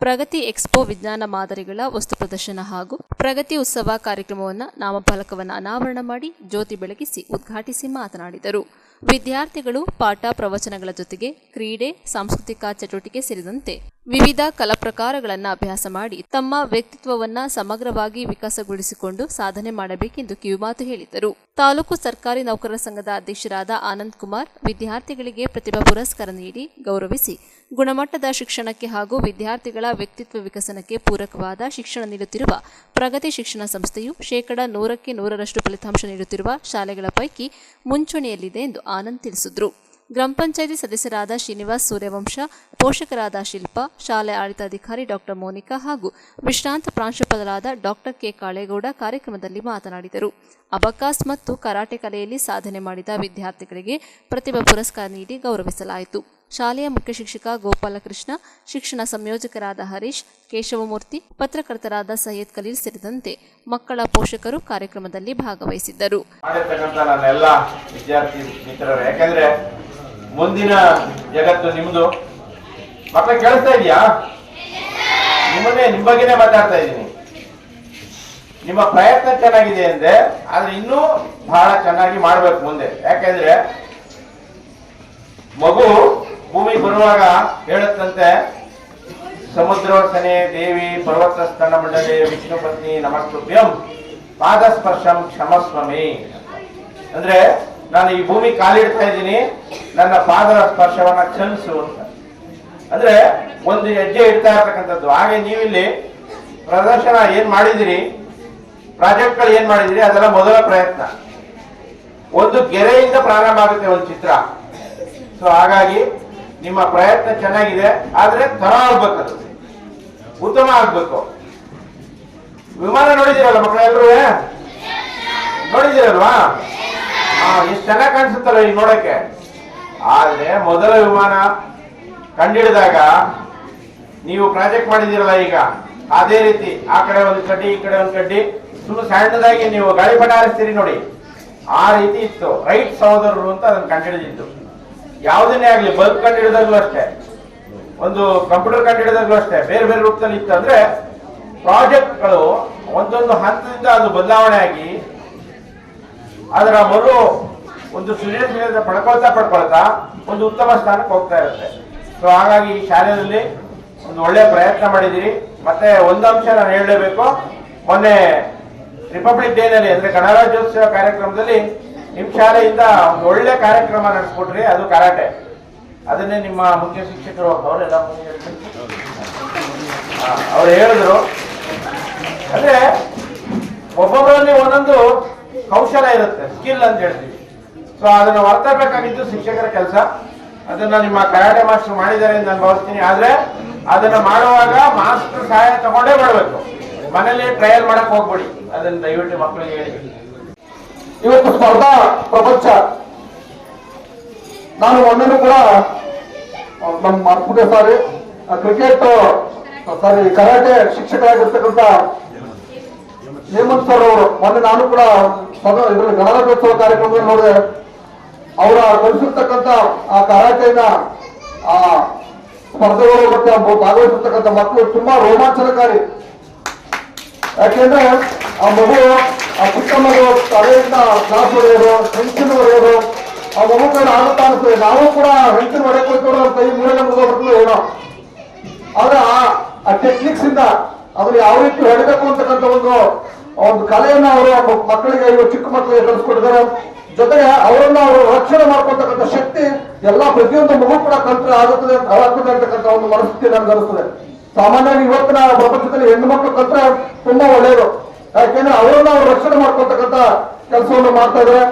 ಪ್ರಗತಿ ಎಕ್ಸ್ಪೋ ವಿಜ್ಞಾನ ಮಾದರಿಗಳ ವಸ್ತು ಪ್ರದರ್ಶನ ಹಾಗೂ ಪ್ರಗತಿ ಉತ್ಸವ ಕಾರ್ಯಕ್ರಮವನ್ನು ನಾಮಫಲಕವನ್ನು ಅನಾವರಣ ಮಾಡಿ ಜ್ಯೋತಿ ಬೆಳಗಿಸಿ ಉದ್ಘಾಟಿಸಿ ಮಾತನಾಡಿದರು. ವಿದ್ಯಾರ್ಥಿಗಳು ಪಾಠ ಪ್ರವಚನಗಳ ಜೊತೆಗೆ ಕ್ರೀಡೆ, ಸಾಂಸ್ಕೃತಿಕ ಚಟುವಟಿಕೆ ಸೇರಿದಂತೆ ವಿವಿಧ ಕಲಾ ಪ್ರಕಾರಗಳನ್ನು ಅಭ್ಯಾಸ ಮಾಡಿ ತಮ್ಮ ವ್ಯಕ್ತಿತ್ವವನ್ನು ಸಮಗ್ರವಾಗಿ ವಿಕಾಸಗೊಳಿಸಿಕೊಂಡು ಸಾಧನೆ ಮಾಡಬೇಕೆಂದು ಕಿವಿಮಾತು ಹೇಳಿದರು. ತಾಲೂಕು ಸರ್ಕಾರಿ ನೌಕರರ ಸಂಘದ ಅಧ್ಯಕ್ಷರಾದ ಆನಂದ್ ಕುಮಾರ್ ವಿದ್ಯಾರ್ಥಿಗಳಿಗೆ ಪ್ರತಿಭಾ ಪುರಸ್ಕಾರ ನೀಡಿ ಗೌರವಿಸಿ ಗುಣಮಟ್ಟದ ಶಿಕ್ಷಣಕ್ಕೆ ಹಾಗೂ ವಿದ್ಯಾರ್ಥಿಗಳ ವ್ಯಕ್ತಿತ್ವ ವಿಕಸನಕ್ಕೆ ಪೂರಕವಾದ ಶಿಕ್ಷಣ ನೀಡುತ್ತಿರುವ ಪ್ರಗತಿ ಶಿಕ್ಷಣ ಸಂಸ್ಥೆಯು 100% ಫಲಿತಾಂಶ ನೀಡುತ್ತಿರುವ ಶಾಲೆಗಳ ಪೈಕಿ ಮುಂಚೂಣಿಯಲ್ಲಿದೆ ಎಂದು ಆನಂದ್ ತಿಳಿಸಿದರು. ಗ್ರಾಮ ಪಂಚಾಯಿತಿ ಸದಸ್ಯರಾದ ಶ್ರೀನಿವಾಸ್ ಸೂರ್ಯವಂಶ, ಪೋಷಕರಾದ ಶಿಲ್ಪಾ, ಶಾಲೆ ಆಡಳಿತಾಧಿಕಾರಿ ಡಾಕ್ಟರ್ ಮೋನಿಕಾ ಹಾಗೂ ವಿಶ್ರಾಂತ ಪ್ರಾಂಶುಪಾಲರಾದ ಡಾಕ್ಟರ್ ಕೆ ಕಾಳೇಗೌಡ ಕಾರ್ಯಕ್ರಮದಲ್ಲಿ ಮಾತನಾಡಿದರು. ಅಬಕಾಸ್ ಮತ್ತು ಕರಾಟೆ ಕಲೆಯಲ್ಲಿ ಸಾಧನೆ ಮಾಡಿದ ವಿದ್ಯಾರ್ಥಿಗಳಿಗೆ ಪ್ರತಿಭಾ ಪುರಸ್ಕಾರ ನೀಡಿ ಗೌರವಿಸಲಾಯಿತು. ಶಾಲೆಯ ಮುಖ್ಯ ಶಿಕ್ಷಕ ಗೋಪಾಲಕೃಷ್ಣ, ಶಿಕ್ಷಣ ಸಂಯೋಜಕರಾದ ಹರೀಶ್, ಕೇಶವಮೂರ್ತಿ, ಪತ್ರಕರ್ತರಾದ ಸೈಯದ್ ಖಲೀಲ್ ಸೇರಿದಂತೆ ಮಕ್ಕಳ ಪೋಷಕರು ಕಾರ್ಯಕ್ರಮದಲ್ಲಿ ಭಾಗವಹಿಸಿದ್ದರು. ಯಾಕಂದ್ರೆ ಮುಂದಿನ ಜಗತ್ತು ನಿಮ್ದು. ಮಕ್ಕಳು ಕೇಳಿಸ್ತಾ ಇದೆಯಾ? ನಿಮ್ಮ ಬಗ್ಗೆನೇ ಮಾತಾಡ್ತಾ ಇದ್ದೀನಿ. ನಿಮ್ಮ ಪ್ರಯತ್ನ ಚೆನ್ನಾಗಿದೆ ಅಂದ್ರೆ ಆದ್ರೆ ಇನ್ನೂ ಬಹಳ ಚೆನ್ನಾಗಿ ಮಾಡ್ಬೇಕು ಮುಂದೆ. ಯಾಕಂದ್ರೆ ಮಗು ಭೂಮಿಗೆ ಬರುವಾಗ ಹೇಳುತ್ತಂತೆ, ಸಮುದ್ರೋರ್ಸನೆ ದೇವಿ ಪರ್ವತ ಸ್ತನ ಮಂಡಲೆ ವಿಷ್ಣು ಪತ್ನಿ ನಮಸ್ತುಭ್ಯಂ ಪಾದಸ್ಪರ್ಶಂ ಕ್ಷಮಸ್ವಮಿ. ಅಂದ್ರೆ ನಾನು ಈ ಭೂಮಿ ಕಾಲಿಡ್ತಾ ಇದ್ದೀನಿ, ನನ್ನ ಪಾದ ಸ್ಪರ್ಶವನ್ನ ಕ್ಷಮಿಸು ಅಂತ. ಅಂದ್ರೆ ಒಂದು ಹೆಜ್ಜೆ ಇಡ್ತಾ ಇರ್ತಕ್ಕಂಥದ್ದು. ಹಾಗೆ ನೀವಿಲ್ಲಿ ಪ್ರದರ್ಶನ ಏನ್ ಮಾಡಿದಿರಿ, ಪ್ರಾಜೆಕ್ಟ್ಗಳು ಏನ್ ಮಾಡಿದಿರಿ, ಅದೆಲ್ಲ ಮೊದಲ ಪ್ರಯತ್ನ. ಒಂದು ಗೆರೆಯಿಂದ ಪ್ರಾರಂಭ ಆಗುತ್ತೆ ಒಂದು ಚಿತ್ರ. ಸೊ ಹಾಗಾಗಿ ನಿಮ್ಮ ಪ್ರಯತ್ನ ಚೆನ್ನಾಗಿದೆ, ಆದ್ರೆ ತರ ಆಗ್ಬೇಕದು, ಉತ್ತಮ ಆಗ್ಬೇಕು. ವಿಮಾನ ನೋಡಿದಿರಲ್ಲ ಮಕ್ಕಳೆಲ್ಲರೂ? ನೋಡಿದಿರಲ್ವಾ? ಎಷ್ಟು ಚೆನ್ನಾಗಿ ಕಾಣಿಸುತ್ತಲ್ಲ ಈಗ ನೋಡಕ್ಕೆ. ಆದ್ರೆ ಮೊದಲ ವಿಮಾನ ಕಂಡಿಡಿದಾಗ ನೀವು ಪ್ರಾಜೆಕ್ಟ್ ಮಾಡಿದಿರಲ್ಲ, ಈಗ ಅದೇ ರೀತಿ ಆ ಕಡೆ ಒಂದು ಕಡ್ಡಿ ಈ ಕಡೆ ಒಂದು ಕಡ್ಡಿ ಸುಮ್ಮನೆ ಸಣ್ಣದಾಗಿ ನೀವು ಗಾಳಿಪಟ ಹಾರಿಸ್ತೀರಿ ನೋಡಿ, ಆ ರೀತಿ ಇತ್ತು. ರೈಟ್ ಸಹೋದರರು ಅಂತ ಅದನ್ನು ಕಂಡಿಡಿದಿದ್ದು. ಯಾವುದನ್ನೇ ಆಗ್ಲಿ, ಬಲ್ಬ್ ಕಂಡು ಹಿಡಿದಾಗ್ಲೂ ಅಷ್ಟೇ, ಒಂದು ಕಂಪ್ಯೂಟರ್ ಕಂಡು ಹಿಡಿದಾಗ್ಲೂ ಅಷ್ಟೇ, ಬೇರೆ ಬೇರೆ ರೂಪದಲ್ಲಿ ಇತ್ತು ಅಂದ್ರೆ ಪ್ರಾಜೆಕ್ಟ್ಗಳು ಒಂದೊಂದು ಹಂತದಿಂದ ಅದು ಬದಲಾವಣೆ ಆಗಿ ಅದರ ಒಂದು ಸೃಜನಶೀಲತೆ ಪಡ್ಕೊಳ್ತಾ ಒಂದು ಉತ್ತಮ ಸ್ಥಾನಕ್ಕೆ ಹೋಗ್ತಾ ಇರುತ್ತೆ. ಸೊ ಹಾಗಾಗಿ ಈ ಶಾಲೆಯಲ್ಲಿ ಒಂದು ಒಳ್ಳೆ ಪ್ರಯತ್ನ ಮಾಡಿದಿರಿ. ಮತ್ತೆ ಒಂದು ಅಂಶ ನಾನು ಹೇಳಲೇಬೇಕು, ಮೊನ್ನೆ ರಿಪಬ್ಲಿಕ್ ಡೇನಲ್ಲಿ ಅಂದ್ರೆ ಗಣರಾಜ್ಯೋತ್ಸವ ಕಾರ್ಯಕ್ರಮದಲ್ಲಿ ನಿಮ್ಮ ಶಾಲೆಯಿಂದ ಒಂದು ಒಳ್ಳೆ ಕಾರ್ಯಕ್ರಮ ನಡೆಸ್ಕೊಟ್ರಿ, ಅದು ಕರಾಟೆ. ಅದನ್ನೇ ನಿಮ್ಮ ಮುಖ್ಯ ಶಿಕ್ಷಕರು ಅವರೆಲ್ಲ ಅವ್ರು ಹೇಳಿದ್ರು. ಅಂದ್ರೆ ಒಬ್ಬೊಬ್ಬರಲ್ಲಿ ಒಂದೊಂದು ಕೌಶಲ ಇರುತ್ತೆ, ಸ್ಕಿಲ್ ಅಂತ ಹೇಳ್ತೀವಿ. ಸೊ ಅದನ್ನ ಹೊರತರಬೇಕಾಗಿದ್ದು ಶಿಕ್ಷಕರ ಕೆಲಸ. ಅದನ್ನ ನಿಮ್ಮ ಕರಾಟೆ ಮಾಸ್ಟರ್ ಮಾಡಿದ್ದಾರೆ ಅಂತ ನಾನು ಭಾವಿಸ್ತೀನಿ. ಆದ್ರೆ ಅದನ್ನ ಮಾಡುವಾಗ ಮಾಸ್ಟರ್ ಸಹಾಯ ತಗೊಂಡೇ ಮಾಡಬೇಕು, ಮನೇಲಿ ಟ್ರಯಲ್ ಮಾಡಕ್ ಹೋಗ್ಬೇಡಿ. ಅದನ್ನ ದಯವಿಟ್ಟು ಮಕ್ಕಳಿಗೆ ಹೇಳಿ. ಇವತ್ತು ಸ್ಪರ್ಧಾ ಪ್ರಪಂಚ. ನಾನು ಮೊನ್ನೆ ಕೂಡ ನಮ್ಮ ಮಾರ್ಪುಟೆ ಸಾರಿ ಕ್ರಿಕೆಟ್ ಸಾರಿ ಕರಾಟೆ ಶಿಕ್ಷಕರಾಗಿರ್ತಕ್ಕಂಥ ಹೇಮಂತ್ ಸರ್ ಅವರು ಮೊನ್ನೆ ನಾನು ಕೂಡ ಇದರಲ್ಲಿ ಗಣರಾಜ್ಯೋತ್ಸವ ಕಾರ್ಯಕ್ರಮದಲ್ಲಿ ನೋಡಿದೆ. ಅವರ ಕಲಿಸಿರ್ತಕ್ಕಂಥ ಆ ಕರಾಟೆನ ಆ ಸ್ಪರ್ಧೆಗಳು ಮತ್ತೆ ಭಾಗವಹಿಸಿರ್ತಕ್ಕಂಥ ಮಕ್ಕಳು ತುಂಬಾ ರೋಮಾಂಚನಕಾರಿ. ಯಾಕೆಂದ್ರೆ ಆ ಮಗು, ಆ ಪುಟ್ಟ ಮಗು ತಲೆಯಿಂದ ಕ್ಲಾಸ್ ಹೊಡೆಯೋದು, ಹೆಂಚಿನ ಹೊಡೆಯೋದು, ಆ ಮಗು ಕಡೆ ಆಗುತ್ತಾ ಅನಿಸ್ತದೆ. ನಾವು ಕೂಡ ಹೆಂಚಿನ ಹೊಡೆಯಕ್ಕೆ ಹೋಗ್ತೇವೆ, ಕೈ ಮೂಲೆಲ್ಲ ಮುಗಿದೋಗ್ಬಿಟ್ಟು ಏನೋ. ಆದ್ರೆ ಆ ಟೆಕ್ನಿಕ್ಸ್ ಇಂದ ಅದನ್ನ ಯಾವ ರೀತಿ ಹೊಡಿಬೇಕು ಅಂತಕ್ಕಂಥ ಒಂದು ಕಲೆಯನ್ನ ಅವರು ಮಕ್ಕಳಿಗೆ, ಚಿಕ್ಕ ಮಕ್ಕಳಿಗೆ ಕಲಿಸ್ಕೊಟ್ಟಿದ್ದಾರೆ. ಜೊತೆಗೆ ಅವರನ್ನ ಅವರು ರಕ್ಷಣೆ ಮಾಡ್ಕೊಳ್ತಕ್ಕಂಥ ಶಕ್ತಿ ಎಲ್ಲ ಪ್ರತಿಯೊಂದು ಮಗು ಕೂಡ ಕಲ್ತ್ರೆ ಆಗುತ್ತದೆ ಅಂತಕ್ಕಂಥ ಒಂದು ಮನಸ್ಥಿತಿ ನನಗೆ ಅನಿಸ್ತದೆ. ಸಾಮಾನ್ಯವಾಗಿ ಇವತ್ತಿನ ಪ್ರಪಂಚದಲ್ಲಿ ಹೆಣ್ಣು ಮಕ್ಕಳು ಕಲ್ತ್ರೆ ತುಂಬಾ ಒಳ್ಳೆಯದು. ಯಾಕೆಂದ್ರೆ ಅವರನ್ನ ಅವರು ರಕ್ಷಣೆ ಮಾಡ್ಕೊಳ್ತಕ್ಕಂಥ ಕೆಲಸವನ್ನು ಮಾಡ್ತಾ ಇದ್ದಾರೆ.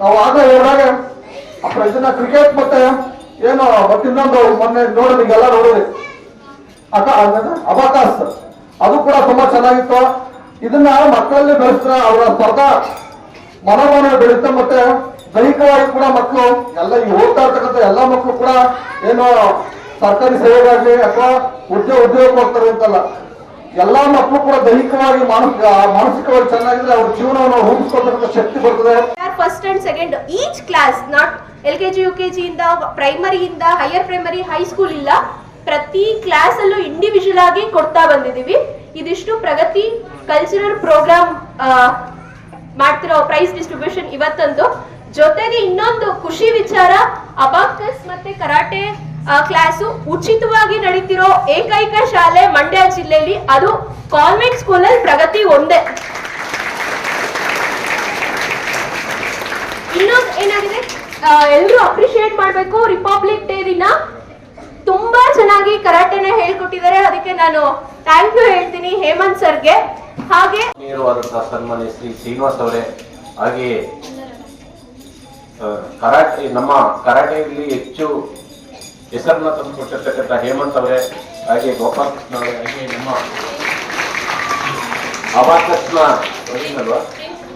ನಾವು ಆಗಲೇ ಹೇಳಿದಾಗ ಇದನ್ನ ಕ್ರಿಕೆಟ್ ಮತ್ತೆ ಏನು ಮತ್ತೆ ಇನ್ನೊಂದು ಮೊನ್ನೆ ನೋಡಿದ್ವಿ, ಎಲ್ಲ ನೋಡಿದ್ವಿ, ಅಬಾಕಾಸ್, ಅದು ಕೂಡ ತುಂಬಾ ಚೆನ್ನಾಗಿತ್ತು. ಇದನ್ನ ಮಕ್ಕಳಲ್ಲಿ ಬೆಳೆಸಿದ್ರೆ ಅವರ ಸ್ಪರ್ಧಾ ಮನೋಭಾವನೆ ಬೆಳೀತಾ, ಮತ್ತೆ ದೈಹಿಕವಾಗಿ ಕೂಡ ಮಕ್ಕಳು ಎಲ್ಲ ಈ ಓದ್ತಾ ಇರ್ತಕ್ಕಂಥ ಎಲ್ಲಾ ಮಕ್ಕಳು ಕೂಡ ಏನು ಸರ್ಕಾರಿ ಸೇವೆಗಾಗ್ಲಿ ಅಥವಾ ಉದ್ಯೋಗಕ್ಕೆ ಹೋಗ್ತಾರೆ ಅಂತಲ್ಲ, ಎಲ್ಲಾ ಮಕ್ಕಳು ಕೂಡ ದೈಹಿಕವಾಗಿ ಮಾನಸಿಕವಾಗಿ ಚೆನ್ನಾಗಿದ್ರೆ ಅವ್ರ ಜೀವನವನ್ನು ರೂಪಿಸ್ಕೊಳ್ತಕ್ಕಂಥ ಶಕ್ತಿ ಬರ್ತದೆ. First and second each class, not LKG UKG ಇಂದ ಪ್ರೈಮರಿಯಿಂದ ಹೈಯರ್ ಪ್ರೈಮರಿ ಹೈಸ್ಕೂಲ್ ಇಲ್ಲ, ಪ್ರತಿ ಕ್ಲಾಸ್ ಅಲ್ಲೂ ಇಂಡಿವಿಜುವಲ್ ಆಗಿ ಕೊಡ್ತಾ ಬಂದಿದೀವಿ. ಇದಿಷ್ಟು ಪ್ರಗತಿ ಕಲ್ಚರಲ್ ಪ್ರೋಗ್ರಾಮ್ ಮಾಡ್ತಿರೋ ಪ್ರೈಸ್ ಡಿಸ್ಟ್ರಿಬ್ಯೂಷನ್ ಇವತ್ತಂದು. ಜೊತೆಗೆ ಇನ್ನೊಂದು ಖುಷಿ ವಿಚಾರ, ಅಬಾಕಸ್ ಮತ್ತೆ ಕರಾಟೆ ಕ್ಲಾಸು ಉಚಿತವಾಗಿ ನಡೀತಿರೋ ಏಕೈಕ ಶಾಲೆ ಮಂಡ್ಯ ಜಿಲ್ಲೆಯಲ್ಲಿ, ಅದು ಕಾನ್ವೆಂಟ್ ಸ್ಕೂಲಲ್ಲಿ ಪ್ರಗತಿ ಒಂದೇ. ಇನ್ನೊಂದು ಏನಾಗಿದೆ, ಎಲ್ಲರೂ ಅಪ್ರಿಶಿಯೇಟ್ ಮಾಡಬೇಕು, ರಿಪಬ್ಲಿಕ್ ಡೇ ದಿನ ತುಂಬಾ ಚೆನ್ನಾಗಿ ಕರಾಟೆನ ಹೇಳ್ಕೊಟ್ಟಿದ್ದಾರೆ. ಅದಕ್ಕೆ ನಾನು ಥ್ಯಾಂಕ್ ಯು ಹೇಳ್ತೀನಿ ಹೇಮಂತ್ ಸರ್ಗೆ. ಹಾಗೆ ಸನ್ಮಾನ್ಯ ಶ್ರೀ ಶ್ರೀನಿವಾಸ್ ಅವರೇ, ಹಾಗೆಯೇ ಕರಾಟೆ ನಮ್ಮ ಕರಾಟೆಯಲ್ಲಿ ಹೆಚ್ಚು ಹೆಸರನ್ನ ತಂದುಕೊಟ್ಟಿರ್ತಕ್ಕಂಥ ಹೇಮಂತ್ ಅವರೇ, ಹಾಗೆ ಗೋಪಾಲ್ ಕೃಷ್ಣ ಅವರೇ, ಹಾಗೆ ನಮ್ಮ ಅಬಾಕಸ್ನ